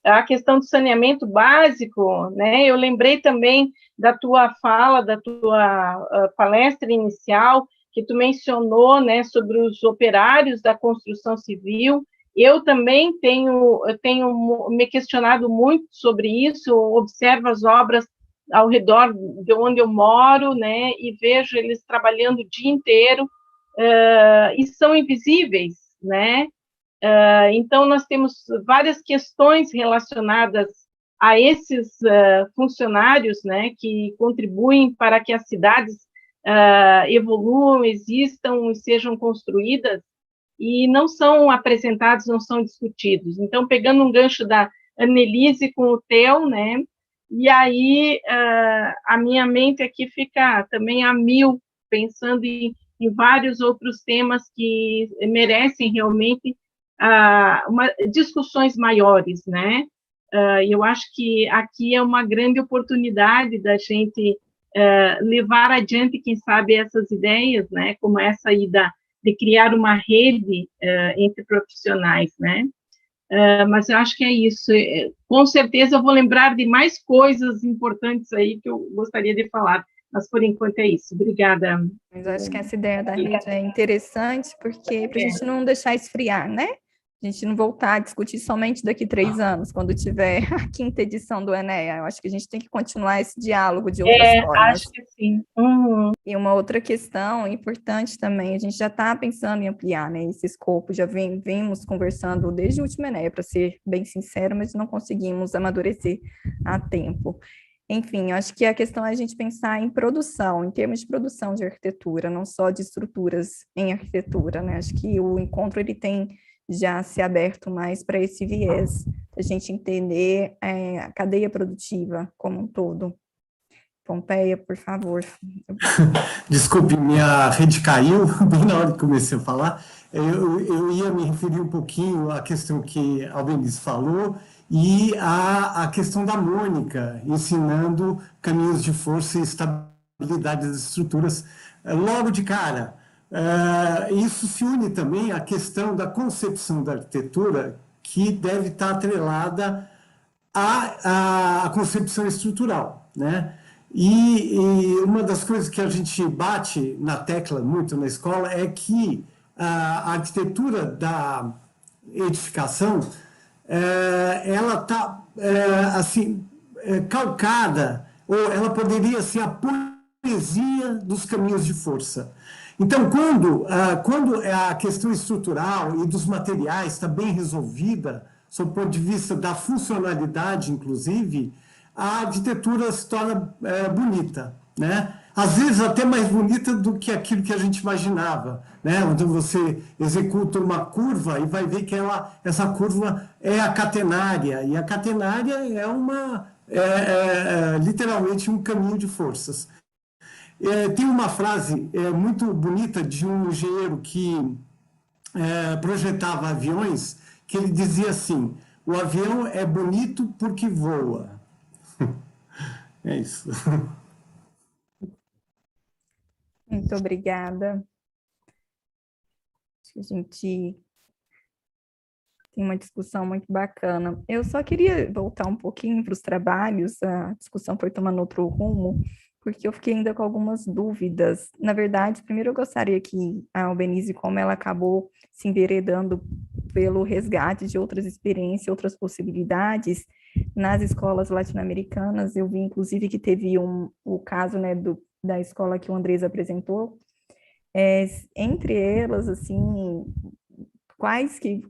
A questão do saneamento básico, né? Eu lembrei também da tua fala, da tua palestra inicial, que tu mencionou, né, sobre os operários da construção civil. Eu também tenho me questionado muito sobre isso, eu observo as obras ao redor de onde eu moro, né, e vejo eles trabalhando o dia inteiro, e são invisíveis, né? Então, nós temos várias questões relacionadas a esses funcionários, né, que contribuem para que as cidades evoluam, existam e sejam construídas, e não são apresentados, não são discutidos. Então, pegando um gancho da Annelise com o Theo, né, e aí a minha mente aqui fica também a mil, pensando em vários outros temas que merecem realmente discussões maiores, né? Eu acho que aqui é uma grande oportunidade da gente levar adiante, quem sabe, essas ideias, né? Como essa aí de criar uma rede entre profissionais, né? Mas eu acho que é isso. Com certeza eu vou lembrar de mais coisas importantes aí que eu gostaria de falar, mas por enquanto é isso. Obrigada. Mas eu acho que essa ideia da rede é interessante, porque para a gente não deixar esfriar, né? A gente não voltar a discutir somente daqui 3 anos, quando tiver a 5ª edição do Enea. Eu acho que a gente tem que continuar esse diálogo de outras formas. Acho que sim. Uhum. E uma outra questão importante também, a gente já está pensando em ampliar, né, esse escopo, já vimos conversando desde o último Enea, para ser bem sincero, mas não conseguimos amadurecer a tempo. Enfim, eu acho que a questão é a gente pensar em produção, em termos de produção de arquitetura, não só de estruturas em arquitetura, né? Acho que o encontro ele tem já se aberto mais para esse viés, a gente entender a cadeia produtiva como um todo. Pompeia, por favor. Desculpe, minha rede caiu bem na hora que comecei a falar. Eu ia me referir um pouquinho à questão que a Albenise falou e à questão da Mônica, ensinando caminhos de força e estabilidade das estruturas logo de cara. Isso se une também à questão da concepção da arquitetura, que deve estar atrelada à concepção estrutural, né? E uma das coisas que a gente bate na tecla muito na escola é que a arquitetura da edificação ela está assim calcada, ou ela poderia ser a poesia dos caminhos de força. Então, quando a questão estrutural e dos materiais está bem resolvida, sob o ponto de vista da funcionalidade, inclusive, a arquitetura se torna bonita, né? Às vezes até mais bonita do que aquilo que a gente imaginava, né? Então você executa uma curva e vai ver que essa curva é a catenária, e a catenária é literalmente um caminho de forças. Tem uma frase muito bonita de um engenheiro que projetava aviões, que ele dizia assim: o avião é bonito porque voa. É isso. Muito obrigada. Acho que a gente tem uma discussão muito bacana. Eu só queria voltar um pouquinho para os trabalhos, a discussão foi tomando outro rumo, porque eu fiquei ainda com algumas dúvidas. Na verdade, primeiro eu gostaria que a Albenise, como ela acabou se enveredando pelo resgate de outras experiências, outras possibilidades, nas escolas latino-americanas, eu vi, inclusive, que teve o caso, né, da escola que o Andrés apresentou. Entre elas, assim, quais que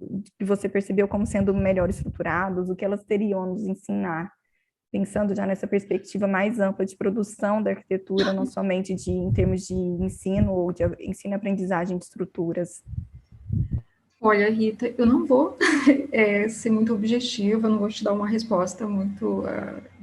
você percebeu como sendo melhor estruturados, o que elas teriam a nos ensinar, pensando já nessa perspectiva mais ampla de produção da arquitetura, não somente em termos de ensino ou de ensino e aprendizagem de estruturas? Olha, Rita, eu não vou ser muito objetiva, eu não vou te dar uma resposta muito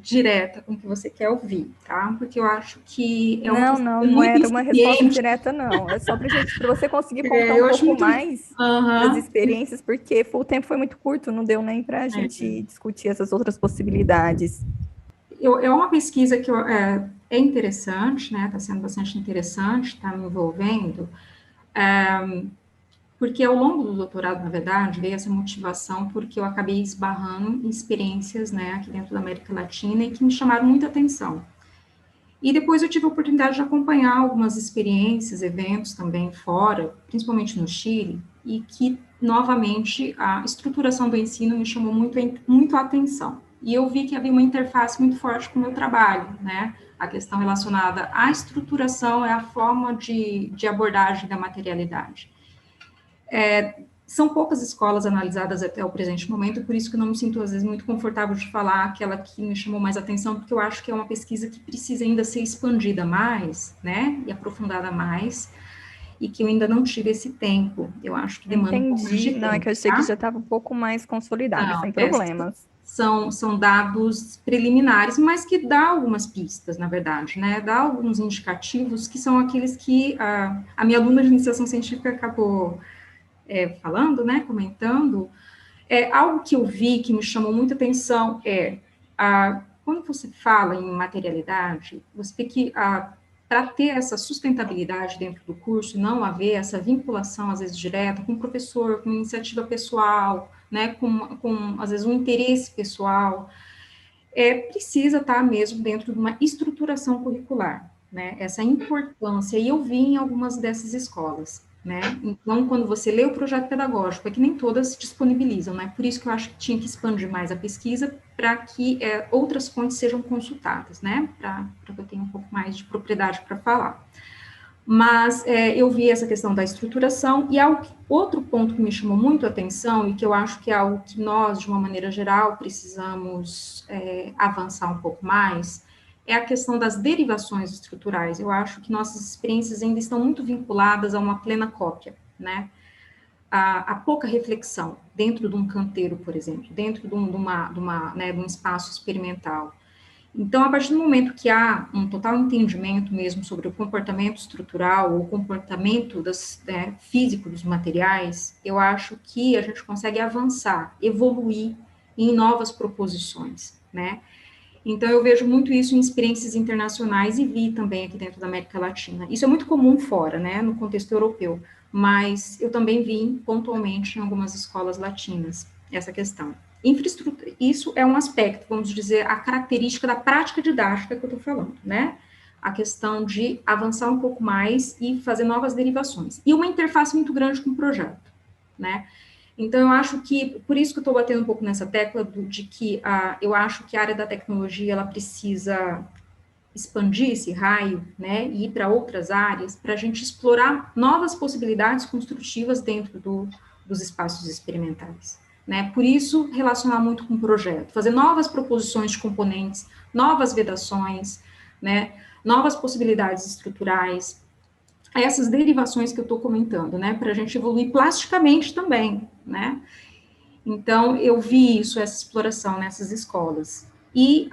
direta com o que você quer ouvir, tá? Porque eu acho que é uma não era uma resposta direta, não. É só para você conseguir contar um pouco mais das experiências, porque o tempo foi muito curto, não deu nem para a gente discutir essas outras possibilidades. É uma pesquisa que é interessante, né? Está sendo bastante interessante, está me envolvendo, porque ao longo do doutorado, na verdade, veio essa motivação porque eu acabei esbarrando em experiências, né, aqui dentro da América Latina e que me chamaram muita atenção. E depois eu tive a oportunidade de acompanhar algumas experiências, eventos também fora, principalmente no Chile, e que, novamente, a estruturação do ensino me chamou muito a atenção. E eu vi que havia uma interface muito forte com o meu trabalho, né? A questão relacionada à estruturação é a forma de abordagem da materialidade. São poucas escolas analisadas até o presente momento, por isso que eu não me sinto, às vezes, muito confortável de falar aquela que me chamou mais atenção, porque eu acho que é uma pesquisa que precisa ainda ser expandida mais, né, e aprofundada mais, e que eu ainda não tive esse tempo. Eu acho que demanda um pouco de tempo. Não, é que eu achei que já estava um pouco mais consolidada, sem problemas. São dados preliminares, mas que dá algumas pistas, na verdade, né, dá alguns indicativos, que são aqueles que a minha aluna de iniciação científica acabou falando, né, comentando. Algo que eu vi que me chamou muita atenção quando você fala em materialidade, você vê que para ter essa sustentabilidade dentro do curso, não haver essa vinculação, às vezes, direta com o professor, com iniciativa pessoal, né, com às vezes, um interesse pessoal, precisa estar mesmo dentro de uma estruturação curricular, né, essa importância, e eu vi em algumas dessas escolas, né, então, quando você lê o projeto pedagógico, é que nem todas disponibilizam, né, por isso que eu acho que tinha que expandir mais a pesquisa, para que outras fontes sejam consultadas, né, para que eu tenha um pouco mais de propriedade para falar. Mas eu vi essa questão da estruturação, e outro ponto que me chamou muito a atenção, e que eu acho que é algo que nós, de uma maneira geral, precisamos avançar um pouco mais, é a questão das derivações estruturais. Eu acho que nossas experiências ainda estão muito vinculadas a uma plena cópia, né? A pouca reflexão dentro de um canteiro, por exemplo, dentro de um espaço experimental. Então, a partir do momento que há um total entendimento mesmo sobre o comportamento estrutural, o comportamento físico dos materiais, eu acho que a gente consegue avançar, evoluir em novas proposições, né? Então, eu vejo muito isso em experiências internacionais e vi também aqui dentro da América Latina. Isso é muito comum fora, né, no contexto europeu, mas eu também vi pontualmente em algumas escolas latinas essa questão. Infraestrutura, isso é um aspecto, vamos dizer, a característica da prática didática que eu estou falando, né? A questão de avançar um pouco mais e fazer novas derivações. E uma interface muito grande com o projeto, né? Então, eu acho que, por isso que eu estou batendo um pouco nessa tecla de que eu acho que a área da tecnologia, ela precisa expandir esse raio, né, e ir para outras áreas, para a gente explorar novas possibilidades construtivas dentro dos espaços experimentais, né, por isso, relacionar muito com o projeto, fazer novas proposições de componentes, novas vedações, né, novas possibilidades estruturais, essas derivações que eu estou comentando, né, para a gente evoluir plasticamente também, né. Então, eu vi isso, essa exploração nessas escolas. E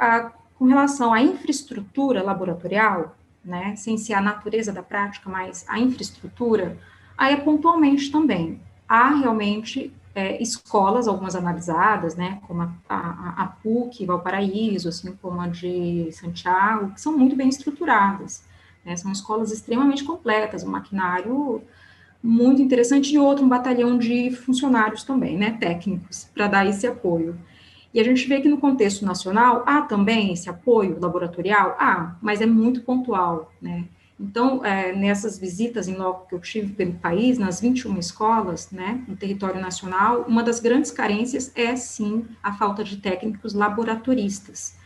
com relação à infraestrutura laboratorial, né, sem ser a natureza da prática, mas a infraestrutura, aí é pontualmente também. Há realmente escolas, algumas analisadas, né, como a PUC, Valparaíso, assim como a de Santiago, que são muito bem estruturadas. Né, são escolas extremamente completas, um maquinário muito interessante, e outro, um batalhão de funcionários também, né, técnicos, para dar esse apoio. E a gente vê que no contexto nacional há também esse apoio laboratorial, mas é muito pontual, né. Então, nessas visitas em loco que eu tive pelo país, nas 21 escolas, né, no território nacional, uma das grandes carências é, sim, a falta de técnicos laboratoristas,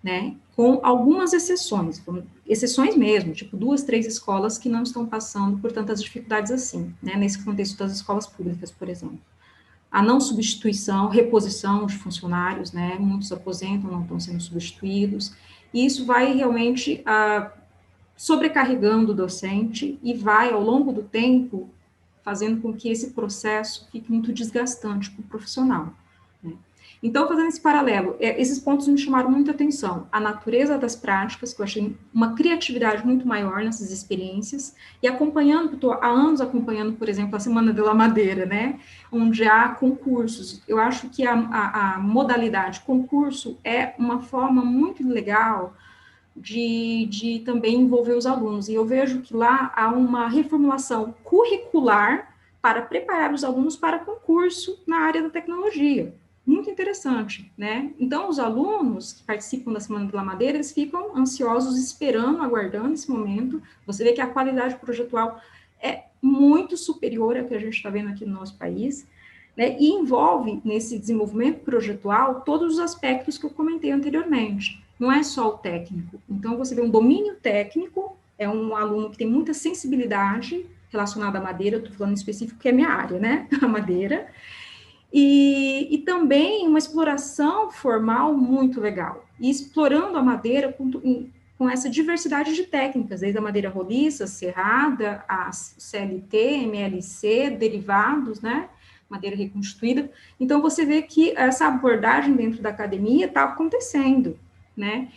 né, com algumas exceções mesmo, tipo 2, 3 escolas que não estão passando por tantas dificuldades assim, né, nesse contexto das escolas públicas, por exemplo. A não substituição, reposição de funcionários, né, muitos aposentam, não estão sendo substituídos, e isso vai realmente sobrecarregando o docente e vai, ao longo do tempo, fazendo com que esse processo fique muito desgastante para o profissional, né? Então, fazendo esse paralelo, esses pontos me chamaram muita atenção. A natureza das práticas, que eu achei uma criatividade muito maior nessas experiências, e acompanhando, estou há anos acompanhando, por exemplo, a Semana de la Madeira, né, onde há concursos. Eu acho que a modalidade concurso é uma forma muito legal de também envolver os alunos, e eu vejo que lá há uma reformulação curricular para preparar os alunos para concurso na área da tecnologia. Muito interessante, né? Então, os alunos que participam da Semana de la Madeira, eles ficam ansiosos, esperando, aguardando esse momento. Você vê que a qualidade projetual é muito superior ao que a gente está vendo aqui no nosso país, né? E envolve, nesse desenvolvimento projetual, todos os aspectos que eu comentei anteriormente. Não é só o técnico. Então, você vê um domínio técnico, é um aluno que tem muita sensibilidade relacionada à madeira, eu estou falando em específico, que é minha área, né? A madeira. E também uma exploração formal muito legal, e explorando a madeira com essa diversidade de técnicas, desde a madeira roliça, serrada, a CLT, MLC, derivados, né, madeira reconstituída. Então, você vê que essa abordagem dentro da academia está acontecendo, né,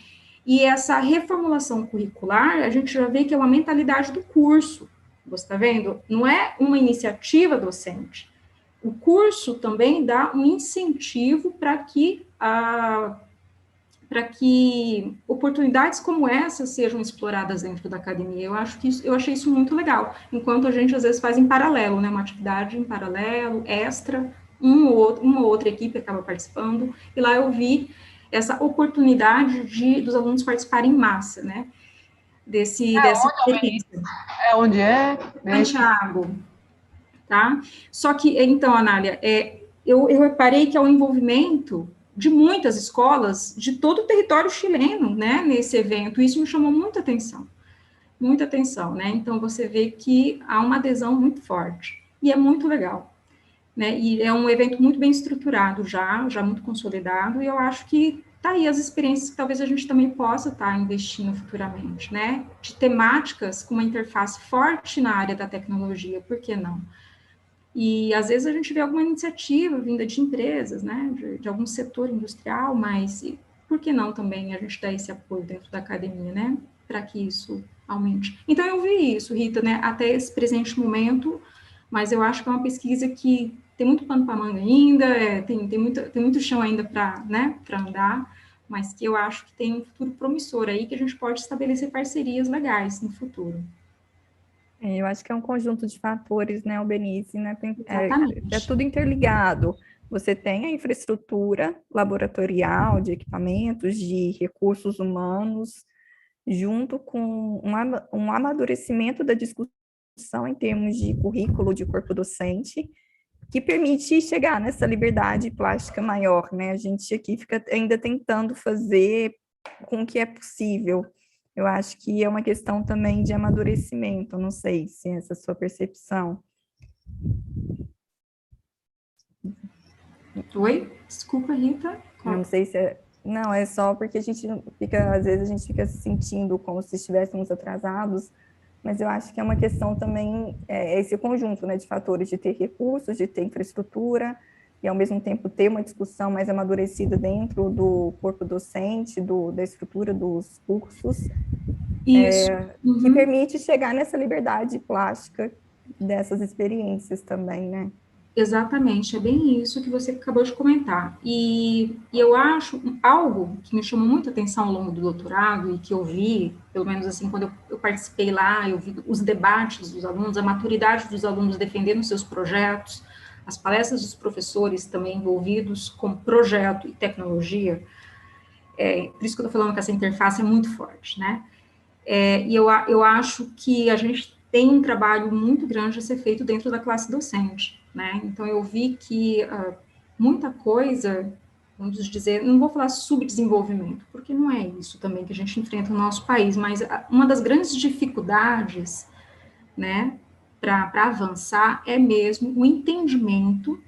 e essa reformulação curricular, a gente já vê que é uma mentalidade do curso, você está vendo? Não é uma iniciativa docente. O curso também dá um incentivo para que oportunidades como essa sejam exploradas dentro da academia. Eu achei isso muito legal, enquanto a gente às vezes faz em paralelo, né, uma atividade em paralelo, extra, uma ou outra equipe acaba participando, e lá eu vi essa oportunidade dos alunos participarem em massa, né, dessa experiência. Onde é? Santiago. Tá? Só que, então, Anália, eu reparei que é o envolvimento de muitas escolas de todo o território chileno, né, nesse evento, isso me chamou muita atenção, né, então você vê que há uma adesão muito forte, e é muito legal, né, e é um evento muito bem estruturado já muito consolidado, e eu acho que tá aí as experiências que talvez a gente também possa estar investindo futuramente, né, de temáticas com uma interface forte na área da tecnologia, por que não? E, às vezes, a gente vê alguma iniciativa vinda de empresas, né, de algum setor industrial, mas por que não também a gente dar esse apoio dentro da academia, né, para que isso aumente? Então, eu vi isso, Rita, né, até esse presente momento, mas eu acho que é uma pesquisa que tem muito pano para manga ainda, tem muito chão ainda para, né, para andar, mas que eu acho que tem um futuro promissor aí, que a gente pode estabelecer parcerias legais no futuro. Eu acho que é um conjunto de fatores, né, Albenice, né? Exatamente. É tudo interligado. Você tem a infraestrutura laboratorial, de equipamentos, de recursos humanos, junto com um amadurecimento da discussão em termos de currículo de corpo docente, que permite chegar nessa liberdade plástica maior, né? A gente aqui fica ainda tentando fazer com o que é possível. Eu acho que é uma questão também de amadurecimento, não sei se essa é a sua percepção. Oi? Desculpa, Rita. Não sei se é... Não, é só porque a gente fica, às vezes a gente fica se sentindo como se estivéssemos atrasados, mas eu acho que é uma questão também, esse conjunto, né, de fatores, de ter recursos, de ter infraestrutura, e ao mesmo tempo ter uma discussão mais amadurecida dentro do corpo docente, da estrutura dos cursos, que permite chegar nessa liberdade plástica dessas experiências também, né? Exatamente, é bem isso que você acabou de comentar. E eu acho algo que me chamou muita atenção ao longo do doutorado e que eu vi, pelo menos assim, quando eu participei lá, eu vi os debates dos alunos, a maturidade dos alunos defendendo seus projetos, as palestras dos professores também envolvidos com projeto e tecnologia. Por isso que eu estou falando que essa interface é muito forte, né? E eu acho que a gente tem um trabalho muito grande a ser feito dentro da classe docente, né? Então, eu vi que muita coisa, vamos dizer, não vou falar subdesenvolvimento, porque não é isso também que a gente enfrenta no nosso país, mas uma das grandes dificuldades, né, para avançar é mesmo o entendimento,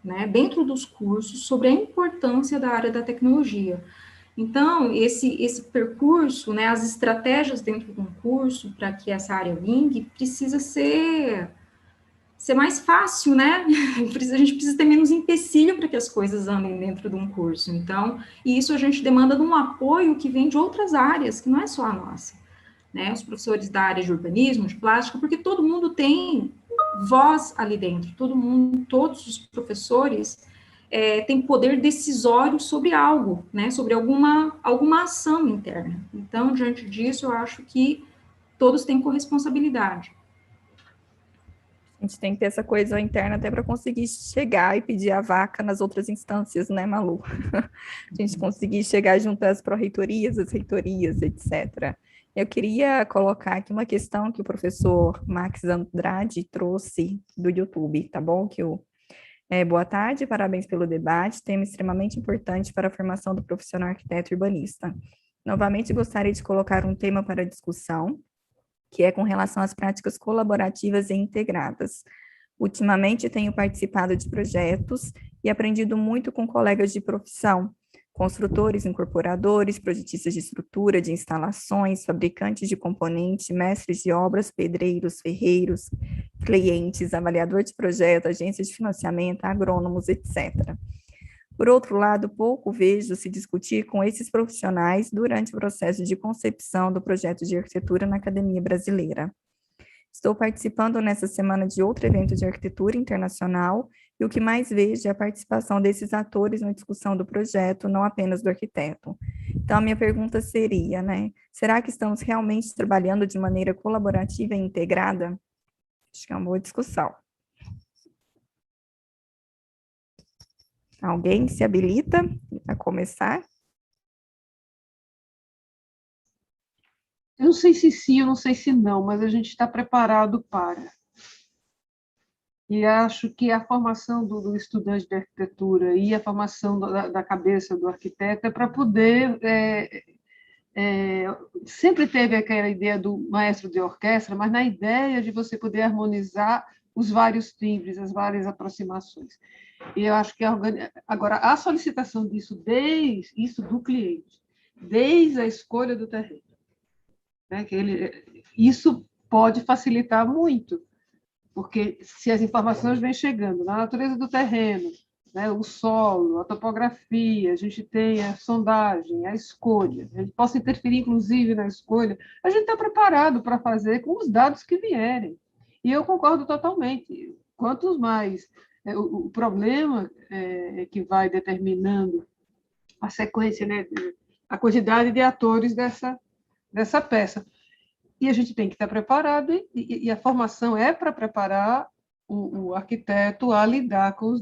né, dentro dos cursos sobre a importância da área da tecnologia. Então, esse percurso, né, as estratégias dentro de um curso para que essa área vingue, precisa ser ser mais fácil, né? A gente precisa ter menos empecilho para que as coisas andem dentro de um curso. Então, e isso a gente demanda de um apoio que vem de outras áreas, que não é só a nossa, né? Os professores da área de urbanismo, de plástica, porque todo mundo tem voz ali dentro, todos os professores têm poder decisório sobre algo, né? Sobre alguma ação interna. Então, diante disso, eu acho que todos têm corresponsabilidade. A gente tem que ter essa coisa interna até para conseguir chegar e pedir a vaca nas outras instâncias, né, Malu? A gente conseguir chegar junto às pró-reitorias, às reitorias, etc. Eu queria colocar aqui uma questão que o professor Max Andrade trouxe do YouTube, tá bom? Boa tarde, parabéns pelo debate, tema extremamente importante para a formação do profissional arquiteto urbanista. Novamente, gostaria de colocar um tema para discussão, que é com relação às práticas colaborativas e integradas. Ultimamente, tenho participado de projetos e aprendido muito com colegas de profissão, construtores, incorporadores, projetistas de estrutura, de instalações, fabricantes de componentes, mestres de obras, pedreiros, ferreiros, clientes, avaliador de projeto, agências de financiamento, agrônomos, etc. Por outro lado, pouco vejo se discutir com esses profissionais durante o processo de concepção do projeto de arquitetura na Academia Brasileira. Estou participando nessa semana de outro evento de arquitetura internacional e o que mais vejo é a participação desses atores na discussão do projeto, não apenas do arquiteto. Então, a minha pergunta seria, né, será que estamos realmente trabalhando de maneira colaborativa e integrada? Acho que é uma boa discussão. Alguém se habilita a começar? Eu não sei se sim, eu não sei se não, mas a gente está preparado para. E acho que a formação do estudante de arquitetura e a formação da cabeça do arquiteto é para poder... sempre teve aquela ideia do maestro de orquestra, mas na ideia de você poder harmonizar os vários timbres, as várias aproximações. E eu acho que agora a solicitação disso, isso do cliente, desde a escolha do terreno, né, isso pode facilitar muito, porque se as informações vêm chegando na natureza do terreno, né, o solo, a topografia, a gente tem a sondagem, a escolha, a gente possa interferir, inclusive, na escolha, a gente está preparado para fazer com os dados que vierem. E eu concordo totalmente. Quantos mais... O problema é que vai determinando a sequência, né, a quantidade de atores dessa peça. E a gente tem que estar preparado, e a formação é para preparar o arquiteto a lidar com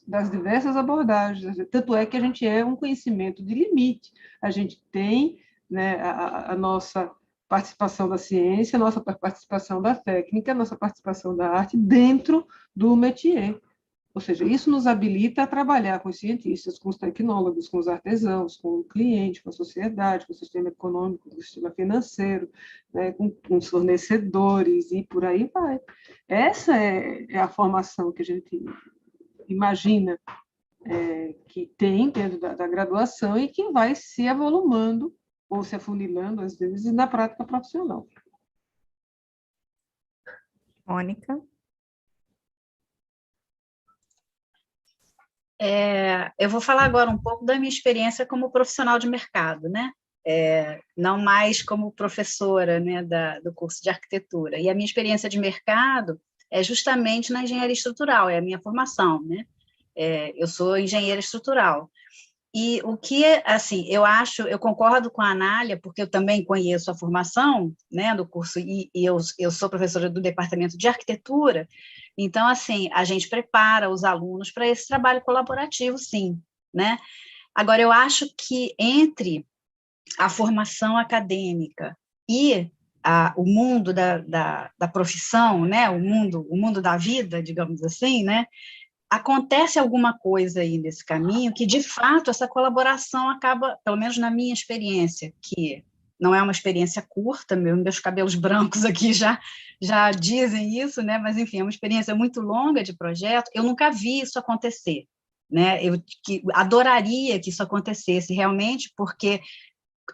das diversas abordagens. Tanto é que a gente é um conhecimento de limite. A gente tem, né, a nossa participação da ciência, a nossa participação da técnica, a nossa participação da arte dentro do métier. Ou seja, isso nos habilita a trabalhar com os cientistas, com os tecnólogos, com os artesãos, com o cliente, com a sociedade, com o sistema econômico, com o sistema financeiro, né, com os fornecedores e por aí vai. Essa é a formação que a gente imagina que tem dentro da graduação e que vai se avolumando ou se afunilando, às vezes, na prática profissional. Mônica? Eu vou falar agora um pouco da minha experiência como profissional de mercado, né? Não mais como professora, né, do curso de arquitetura. E a minha experiência de mercado é justamente na engenharia estrutural, é a minha formação, né? Eu sou engenheira estrutural. E o que, assim, eu concordo com a Anália, porque eu também conheço a formação, né, do curso, e eu sou professora do departamento de arquitetura, então, assim, a gente prepara os alunos para esse trabalho colaborativo, sim, né? Agora, eu acho que entre a formação acadêmica e o mundo da profissão, né, o mundo da vida, digamos assim, né, acontece alguma coisa aí nesse caminho que, de fato, essa colaboração acaba, pelo menos na minha experiência, que não é uma experiência curta, meus cabelos brancos aqui já dizem isso, né? Mas, enfim, é uma experiência muito longa de projeto, eu nunca vi isso acontecer, né? Eu adoraria que isso acontecesse realmente, porque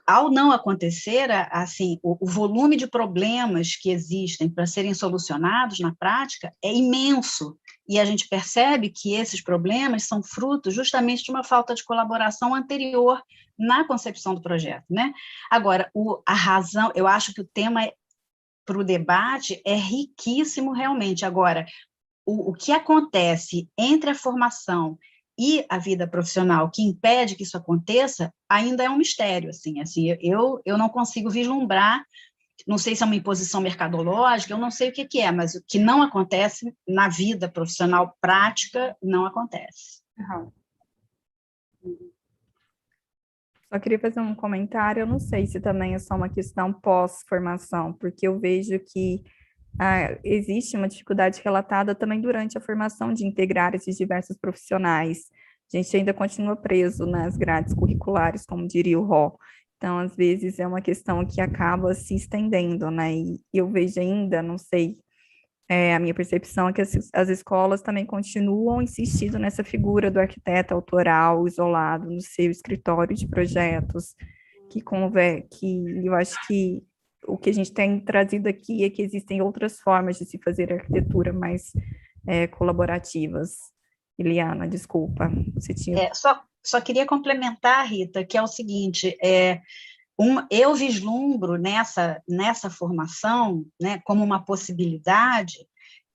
ao não acontecer, assim, o volume de problemas que existem para serem solucionados na prática é imenso, e a gente percebe que esses problemas são frutos justamente de uma falta de colaboração anterior na concepção do projeto, né? Agora, a razão, eu acho que o tema para o debate é riquíssimo realmente. Agora, o que acontece entre a formação e a vida profissional que impede que isso aconteça ainda é um mistério, assim eu não consigo vislumbrar, não sei se é uma imposição mercadológica, eu não sei o que é, mas o que não acontece na vida profissional prática não acontece. Só queria fazer um comentário, eu não sei se também é só uma questão pós-formação, porque eu vejo que existe uma dificuldade relatada também durante a formação de integrar esses diversos profissionais. A gente ainda continua preso nas grades curriculares, como diria o Ró. Então, às vezes, é uma questão que acaba se estendendo, né? E eu vejo ainda, não sei, a minha percepção é que as escolas também continuam insistindo nessa figura do arquiteto autoral, isolado, no seu escritório de projetos, que eu acho que o que a gente tem trazido aqui é que existem outras formas de se fazer arquitetura mais colaborativas. Eliana, desculpa, você tinha... Só queria complementar, Rita, que é o seguinte, eu vislumbro nessa formação, né, como uma possibilidade,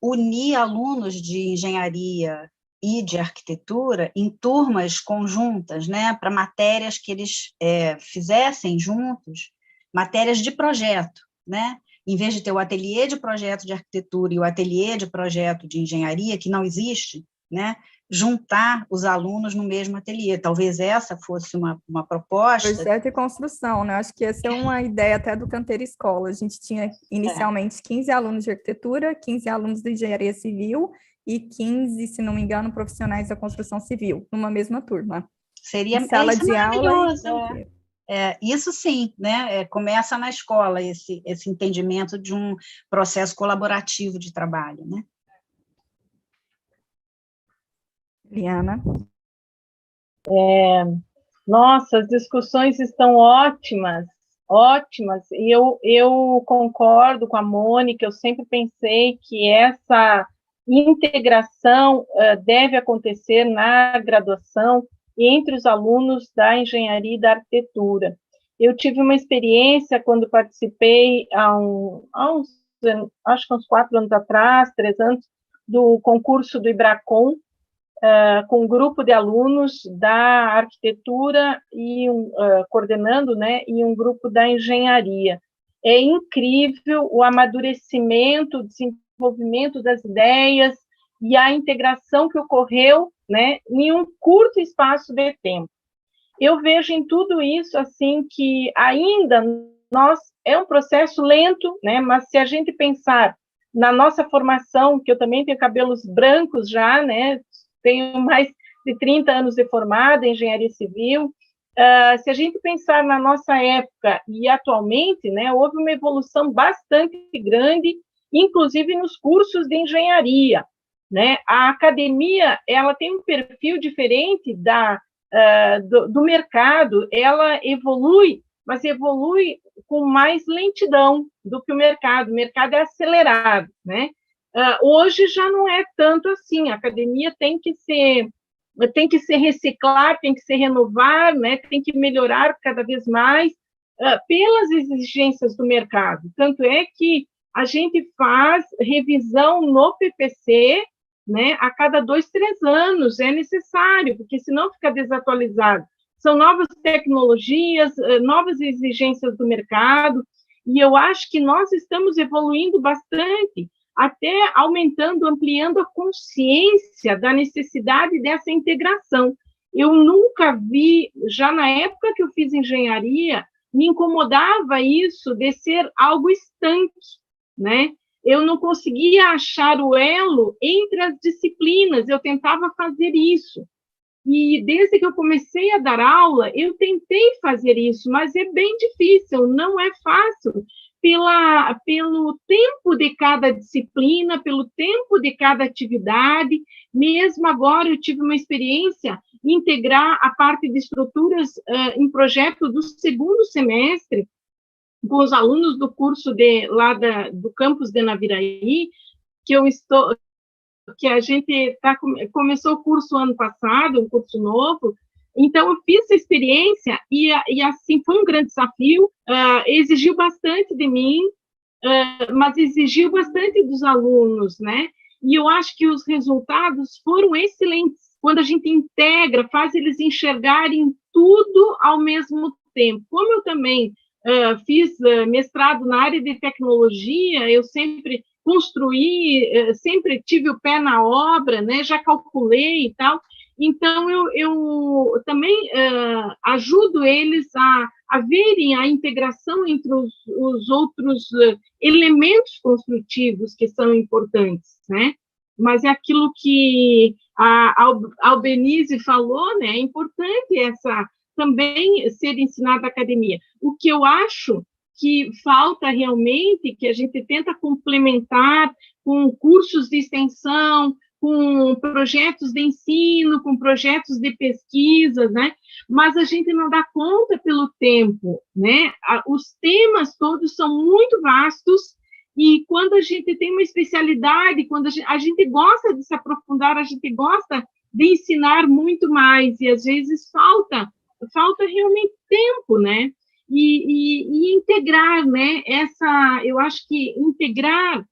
unir alunos de engenharia e de arquitetura em turmas conjuntas, né, para matérias que eles fizessem juntos, matérias de projeto, né? Em vez de ter o ateliê de projeto de arquitetura e o ateliê de projeto de engenharia, que não existe, né? Juntar os alunos no mesmo ateliê. Talvez essa fosse uma proposta. Projeto e construção, né? Acho que essa é uma ideia até do Canteiro Escola. A gente tinha inicialmente 15 alunos de arquitetura, 15 alunos de engenharia civil e 15, se não me engano, profissionais da construção civil, numa mesma turma. Seria sala de aula. Isso sim, né? Começa na escola esse entendimento de um processo colaborativo de trabalho, né? Liana? Nossa, as discussões estão ótimas, e eu concordo com a Mônica, eu sempre pensei que essa integração deve acontecer na graduação entre os alunos da engenharia e da arquitetura. Eu tive uma experiência quando participei acho que uns 4 anos atrás, 3 anos, do concurso do IBRACON, com um grupo de alunos da arquitetura e coordenando, né, e um grupo da engenharia. É incrível o amadurecimento, o desenvolvimento das ideias e a integração que ocorreu, né, em um curto espaço de tempo. Eu vejo em tudo isso assim que ainda é um processo lento, né, mas se a gente pensar na nossa formação, que eu também tenho cabelos brancos já, né, tenho mais de 30 anos de formada em engenharia civil, se a gente pensar na nossa época e atualmente, né, houve uma evolução bastante grande, inclusive nos cursos de engenharia, né? A academia, ela tem um perfil diferente do mercado, ela evolui, mas evolui com mais lentidão do que o mercado é acelerado, né? Hoje já não é tanto assim, a academia tem que se reciclar, tem que se renovar, né? Tem que melhorar cada vez mais pelas exigências do mercado. Tanto é que a gente faz revisão no PPC, né? A cada 2, 3 anos é necessário, porque senão fica desatualizado. São novas tecnologias, novas exigências do mercado, e eu acho que nós estamos evoluindo bastante, até aumentando, ampliando a consciência da necessidade dessa integração. Eu nunca vi, já na época que eu fiz engenharia, me incomodava isso de ser algo estanque, né? Eu não conseguia achar o elo entre as disciplinas, eu tentava fazer isso. E desde que eu comecei a dar aula, eu tentei fazer isso, mas é bem difícil, não é fácil, pelo tempo de cada disciplina, pelo tempo de cada atividade. Mesmo agora eu tive uma experiência integrar a parte de estruturas em projeto do segundo semestre, com os alunos do curso do campus de Naviraí, que a gente começou o curso ano passado, um curso novo. Então, eu fiz essa experiência e assim, foi um grande desafio, exigiu bastante de mim, mas exigiu bastante dos alunos, né? E eu acho que os resultados foram excelentes, quando a gente integra, faz eles enxergarem tudo ao mesmo tempo. Como eu também fiz mestrado na área de tecnologia, eu sempre construí, sempre tive o pé na obra, né? Já calculei e tal. Então, eu também ajudo eles a verem a integração entre os outros elementos construtivos que são importantes, né? Mas é aquilo que a Albenise falou, né? É importante também ser ensinado na academia. O que eu acho que falta realmente, que a gente tenta complementar com cursos de extensão, com projetos de ensino, com projetos de pesquisa, né? Mas a gente não dá conta pelo tempo, né? Os temas todos são muito vastos, e quando a gente tem uma especialidade, quando a gente gosta de se aprofundar, a gente gosta de ensinar muito mais, e às vezes falta realmente tempo, né? E integrar, né? Eu acho que integrar,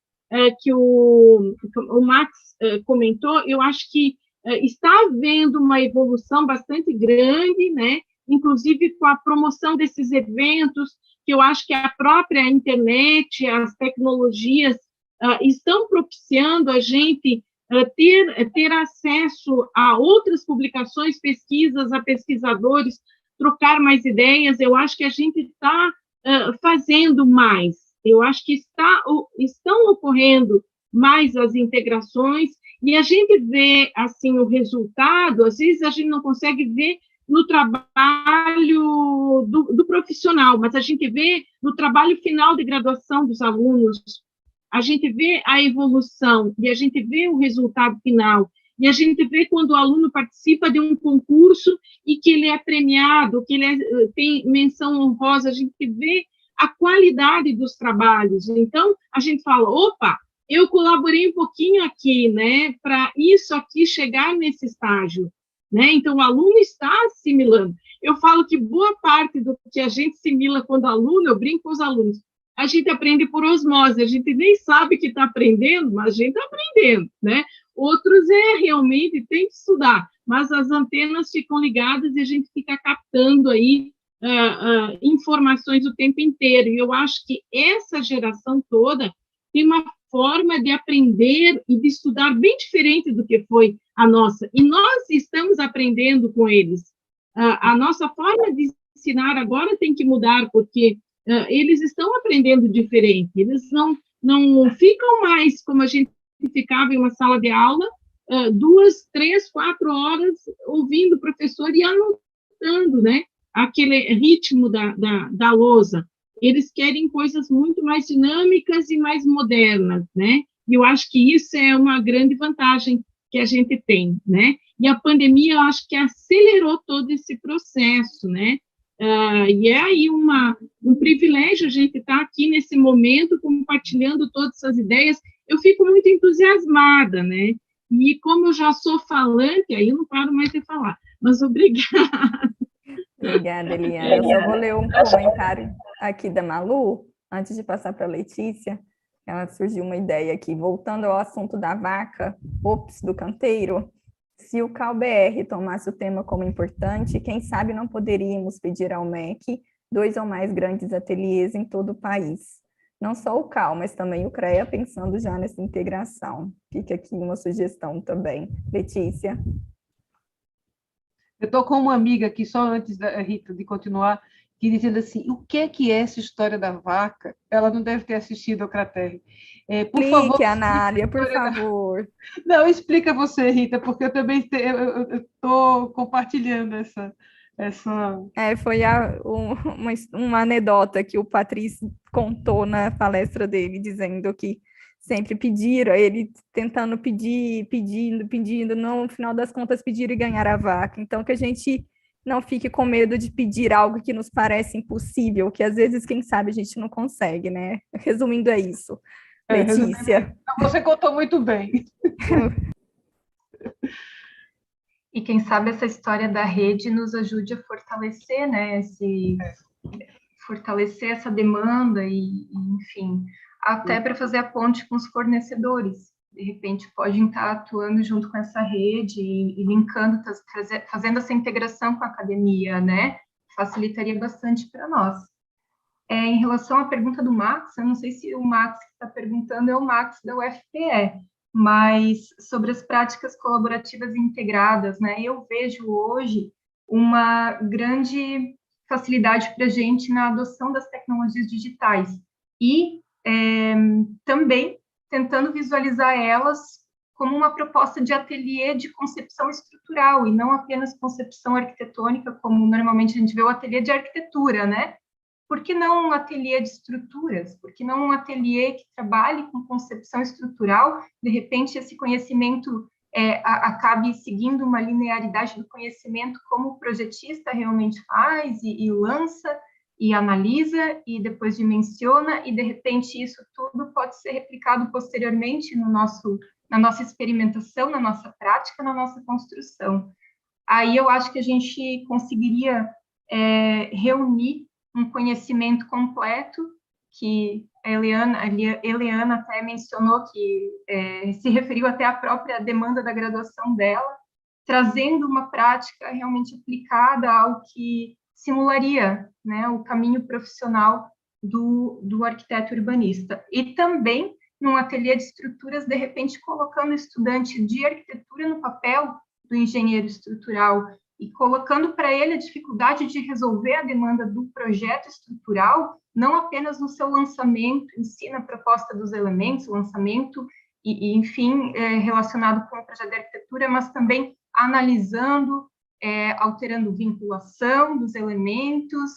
que o Max comentou, eu acho que está havendo uma evolução bastante grande, né? Inclusive com a promoção desses eventos, que eu acho que a própria internet, as tecnologias estão propiciando a gente ter acesso a outras publicações, pesquisas, a pesquisadores, trocar mais ideias. Eu acho que a gente está fazendo mais. Eu acho que estão ocorrendo mais as integrações, e a gente vê, assim, o resultado, às vezes a gente não consegue ver no trabalho do profissional, mas a gente vê no trabalho final de graduação dos alunos, a gente vê a evolução, e a gente vê o resultado final, e a gente vê quando o aluno participa de um concurso e que ele é premiado, que ele tem menção honrosa, a gente vê a qualidade dos trabalhos. Então, a gente fala, opa, eu colaborei um pouquinho aqui, né, para isso aqui chegar nesse estágio, né? Então, o aluno está assimilando. Eu falo que boa parte do que a gente assimila quando aluno, eu brinco com os alunos, a gente aprende por osmose, a gente nem sabe que está aprendendo, mas a gente está aprendendo, né? Outros realmente tem que estudar, mas as antenas ficam ligadas e a gente fica captando aí informações o tempo inteiro. E eu acho que essa geração toda tem uma forma de aprender e de estudar bem diferente do que foi a nossa. E nós estamos aprendendo com eles. A nossa forma de ensinar agora tem que mudar, porque eles estão aprendendo diferente. Eles não ficam mais como a gente ficava em uma sala de aula, 2, 3, 4 horas ouvindo o professor e anotando, né? Aquele ritmo da lousa. Eles querem coisas muito mais dinâmicas e mais modernas, né? E eu acho que isso é uma grande vantagem que a gente tem, né? E a pandemia, eu acho que acelerou todo esse processo, né? E é aí um privilégio a gente estar aqui nesse momento compartilhando todas essas ideias. Eu fico muito entusiasmada, né? E como eu já sou falante, aí eu não paro mais de falar. Mas obrigada. Obrigada, Eliana. Eu só vou ler um comentário aqui da Malu, antes de passar para a Letícia. Ela surgiu uma ideia aqui, voltando ao assunto da vaca, do canteiro. Se o CalBR tomasse o tema como importante, quem sabe não poderíamos pedir ao MEC 2 ou mais grandes ateliês em todo o país. Não só o Cal, mas também o CREA, pensando já nessa integração. Fica aqui uma sugestão também. Letícia? Eu estou com uma amiga aqui, só antes da Rita de continuar, que dizendo assim, o que é essa história da vaca? Ela não deve ter assistido ao Craterri. Por favor, Anália, por favor. Não, explica você, Rita, porque eu também estou compartilhando essa... Foi uma anedota que o Patrício contou na palestra dele, dizendo que sempre pediram, ele tentando pedir, pedindo, no final das contas pediram e ganharam a vaca. Então, que a gente não fique com medo de pedir algo que nos parece impossível, que às vezes, quem sabe, a gente não consegue, né? Resumindo, é isso. Letícia. Você contou muito bem. E quem sabe essa história da rede nos ajude a fortalecer, né, fortalecer essa demanda e, enfim, até para fazer a ponte com os fornecedores. De repente, podem estar atuando junto com essa rede e linkando, fazendo essa integração com a academia, né? Facilitaria bastante para nós. Em relação à pergunta do Max, eu não sei se o Max que está perguntando é o Max da UFPE, mas sobre as práticas colaborativas integradas, né? Eu vejo hoje uma grande facilidade para a gente na adoção das tecnologias digitais e também tentando visualizar elas como uma proposta de ateliê de concepção estrutural e não apenas concepção arquitetônica, como normalmente a gente vê o ateliê de arquitetura, né? Por que não um ateliê de estruturas? Por que não um ateliê que trabalhe com concepção estrutural? De repente, esse conhecimento acabe seguindo uma linearidade do conhecimento como o projetista realmente faz e lança e analisa e depois dimensiona, e de repente isso tudo pode ser replicado posteriormente na nossa experimentação, na nossa prática, na nossa construção. Aí eu acho que a gente conseguiria reunir um conhecimento completo, que a Eliana até mencionou, que se referiu até à própria demanda da graduação dela, trazendo uma prática realmente aplicada ao que simularia, né, o caminho profissional do arquiteto urbanista. E também, num ateliê de estruturas, de repente, colocando o estudante de arquitetura no papel do engenheiro estrutural e colocando para ele a dificuldade de resolver a demanda do projeto estrutural, não apenas no seu lançamento, ensina a proposta dos elementos, lançamento, enfim, relacionado com o projeto de arquitetura, mas também analisando, alterando vinculação dos elementos,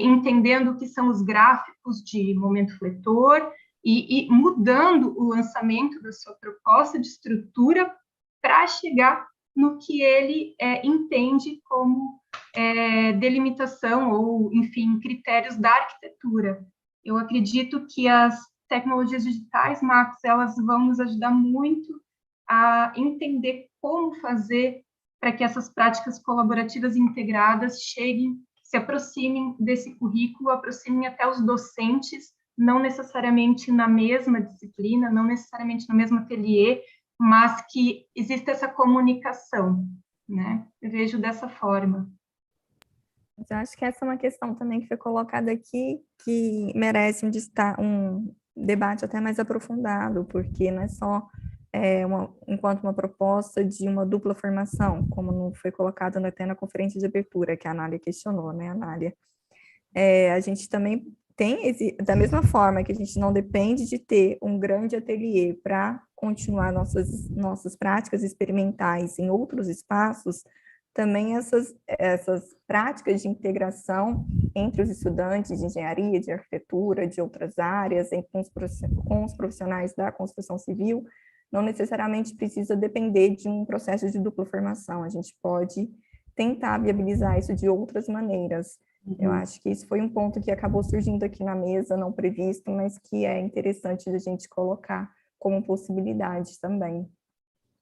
entendendo o que são os gráficos de momento fletor e mudando o lançamento da sua proposta de estrutura para chegar no que ele entende como delimitação ou, enfim, critérios da arquitetura. Eu acredito que as tecnologias digitais, Max, elas vão nos ajudar muito a entender como fazer para que essas práticas colaborativas integradas cheguem, se aproximem desse currículo, aproximem até os docentes, não necessariamente na mesma disciplina, não necessariamente no mesmo ateliê, mas que exista essa comunicação, né? Eu vejo dessa forma. Eu acho que essa é uma questão também que foi colocada aqui, que merece um debate até mais aprofundado, porque não é só enquanto uma proposta de uma dupla formação, como não foi colocado até na conferência de abertura, que a Anália questionou, né, Anália? A gente também tem, da mesma forma que a gente não depende de ter um grande ateliê para continuar nossas práticas experimentais em outros espaços, também essas práticas de integração entre os estudantes de engenharia, de arquitetura, de outras áreas, com os profissionais da construção civil, não necessariamente precisa depender de um processo de dupla formação. A gente pode tentar viabilizar isso de outras maneiras. Eu acho que isso foi um ponto que acabou surgindo aqui na mesa, não previsto, mas que é interessante a gente colocar como possibilidade também.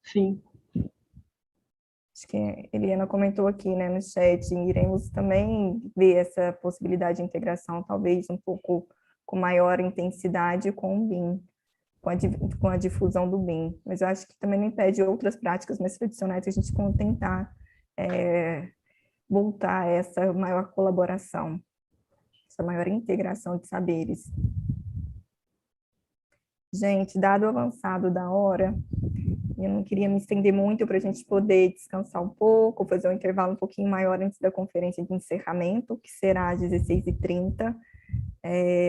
Sim. Acho que a Eliana comentou aqui, né, no chat, iremos também ver essa possibilidade de integração, talvez um pouco com maior intensidade com o BIM, com a difusão do BIM. Mas eu acho que também não impede outras práticas mais tradicionais que a gente tentar voltar a essa maior colaboração, essa maior integração de saberes. Gente, dado o avançado da hora, eu não queria me estender muito para a gente poder descansar um pouco, fazer um intervalo um pouquinho maior antes da conferência de encerramento, que será às 16h30.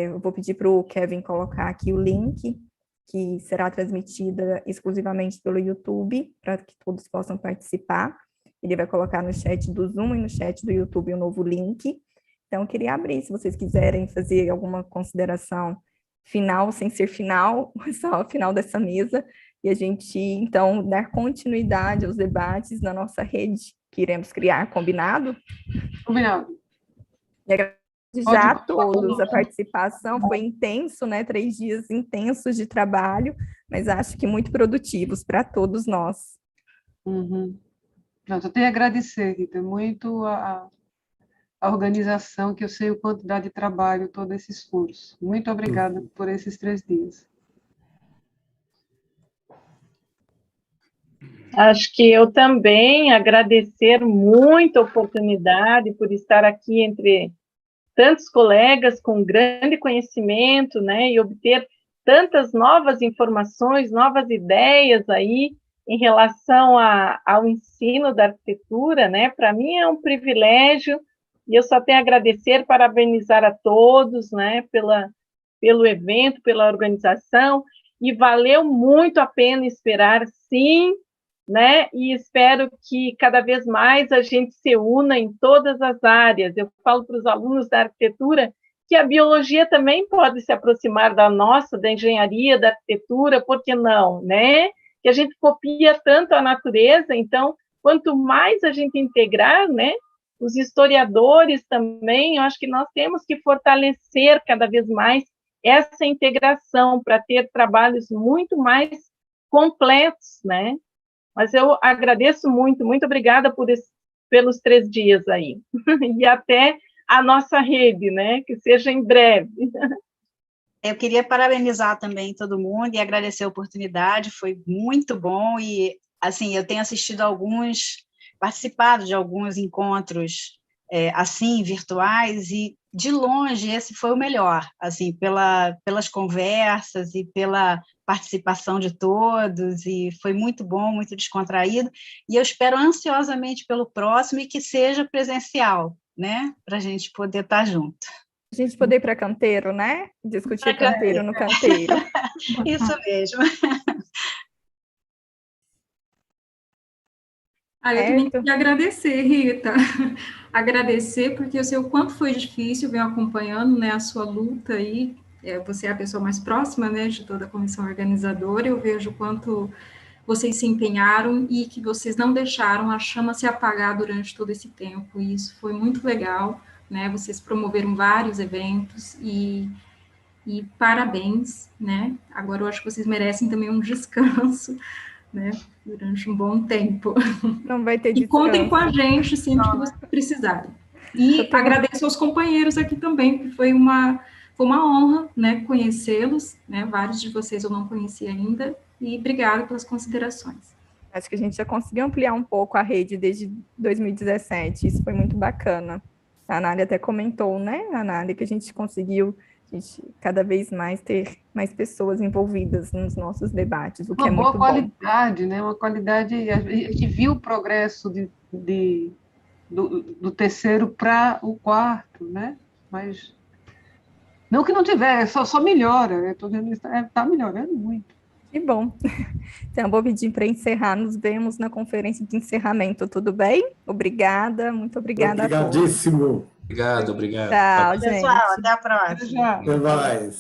Eu vou pedir para o Kevin colocar aqui o link, que será transmitida exclusivamente pelo YouTube, para que todos possam participar. Ele vai colocar no chat do Zoom e no chat do YouTube o novo link. Então, eu queria abrir, se vocês quiserem fazer alguma consideração final sem ser final, só final dessa mesa, e a gente, então, dar continuidade aos debates na nossa rede que iremos criar, combinado? Combinado. E agradeço já a todos a participação, foi intenso, né? 3 dias intensos de trabalho, mas acho que muito produtivos para todos nós. Uhum. Não, eu tenho a agradecer, Rita, muito a organização, que eu sei o quanto dá de trabalho todo esse esforço. Muito obrigada por esses 3 dias. Acho que eu também agradecer muito a oportunidade por estar aqui entre tantos colegas com grande conhecimento, né, e obter tantas novas informações, novas ideias aí em relação ao ensino da arquitetura, né. Para mim é um privilégio e eu só tenho a agradecer, parabenizar a todos, né, pelo evento, pela organização, e valeu muito a pena esperar, sim, né? E espero que cada vez mais a gente se una em todas as áreas. Eu falo para os alunos da arquitetura que a biologia também pode se aproximar da nossa, da engenharia, da arquitetura, por que não, né? Que a gente copia tanto a natureza, então, quanto mais a gente integrar, né? Os historiadores também, eu acho que nós temos que fortalecer cada vez mais essa integração para ter trabalhos muito mais completos, né? Mas eu agradeço muito, muito obrigada pelos 3 dias aí. E até a nossa rede, né? Que seja em breve. Eu queria parabenizar também todo mundo e agradecer a oportunidade, foi muito bom, e, assim, eu tenho participado de alguns encontros, assim, virtuais, e, de longe, esse foi o melhor, assim, pelas conversas e pela participação de todos, e foi muito bom, muito descontraído, e eu espero ansiosamente pelo próximo e que seja presencial, né, para a gente poder estar junto. A gente poder ir para canteiro, né? Discutir canteiro no canteiro. Isso mesmo. Eu também queria agradecer, Rita. Agradecer, porque eu sei o quanto foi difícil, venho acompanhando, né, a sua luta aí. Você é a pessoa mais próxima, né, de toda a comissão organizadora. Eu vejo o quanto vocês se empenharam e que vocês não deixaram a chama se apagar durante todo esse tempo. E isso foi muito legal, né? Vocês promoveram vários eventos e parabéns, né? Agora eu acho que vocês merecem também um descanso, né? Durante um bom tempo. Não vai ter descanso. E contem com a gente sempre que vocês precisarem. E agradeço aos companheiros aqui também, porque foi uma honra, né, conhecê-los, né? Vários de vocês eu não conhecia ainda, e obrigada pelas considerações. Acho que a gente já conseguiu ampliar um pouco a rede desde 2017, isso foi muito bacana. A Nália até comentou, né, a Nália, que a gente conseguiu cada vez mais ter mais pessoas envolvidas nos nossos debates, o que é muito bom. Uma boa qualidade, né? Uma qualidade, a gente viu o progresso do terceiro para o 4º, né? Mas não que não tiver, só melhora, né? Estou vendo isso, está melhorando muito. Que bom. Então, vou pedir para encerrar, nos vemos na conferência de encerramento, tudo bem? Obrigada, muito obrigada a todos. Obrigadíssimo. Obrigado. Tchau, gente. Pessoal, até a próxima. Até mais.